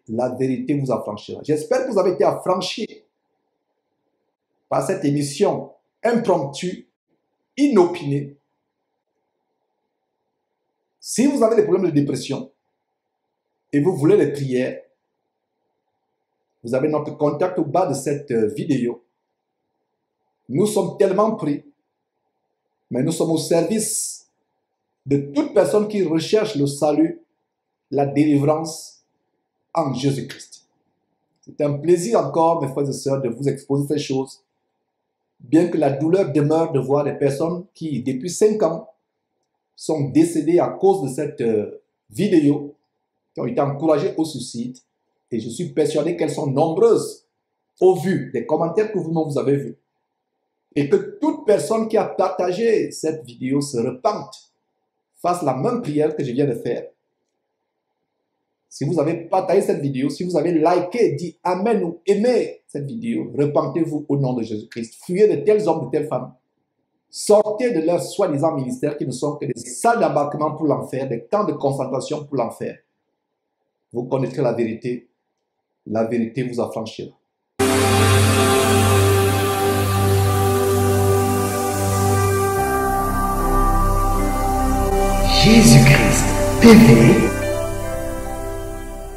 vous affranchira. » J'espère que vous avez été affranchis par cette émission impromptue, inopinée. Si vous avez des problèmes de dépression et vous voulez les prières, vous avez notre contact au bas de cette vidéo. Nous sommes tellement pris, mais nous sommes au service de toute personne qui recherche le salut, la délivrance en Jésus-Christ. C'est un plaisir encore, mes frères et sœurs, de vous exposer ces choses, bien que la douleur demeure de voir des personnes qui, depuis 5 ans, sont décédées à cause de cette vidéo. qui ont été encouragées au suicide. Et je suis persuadé qu'elles sont nombreuses au vu des commentaires que vous-même vous avez vus. Et que toute personne qui a partagé cette vidéo se repente, fasse la même prière que je viens de faire. Si vous avez partagé cette vidéo, si vous avez liké, dit Amen ou aimé cette vidéo, repentez-vous au nom de Jésus-Christ. Fuyez de tels hommes, de telles femmes. Sortez de leurs soi-disant ministères qui ne sont que des salles d'embarquement pour l'enfer, des camps de concentration pour l'enfer. Vous connaîtrez la vérité vous affranchira. Jésus-Christ TV,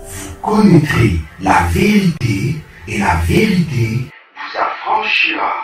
vous connaîtrez la vérité et la vérité vous affranchira.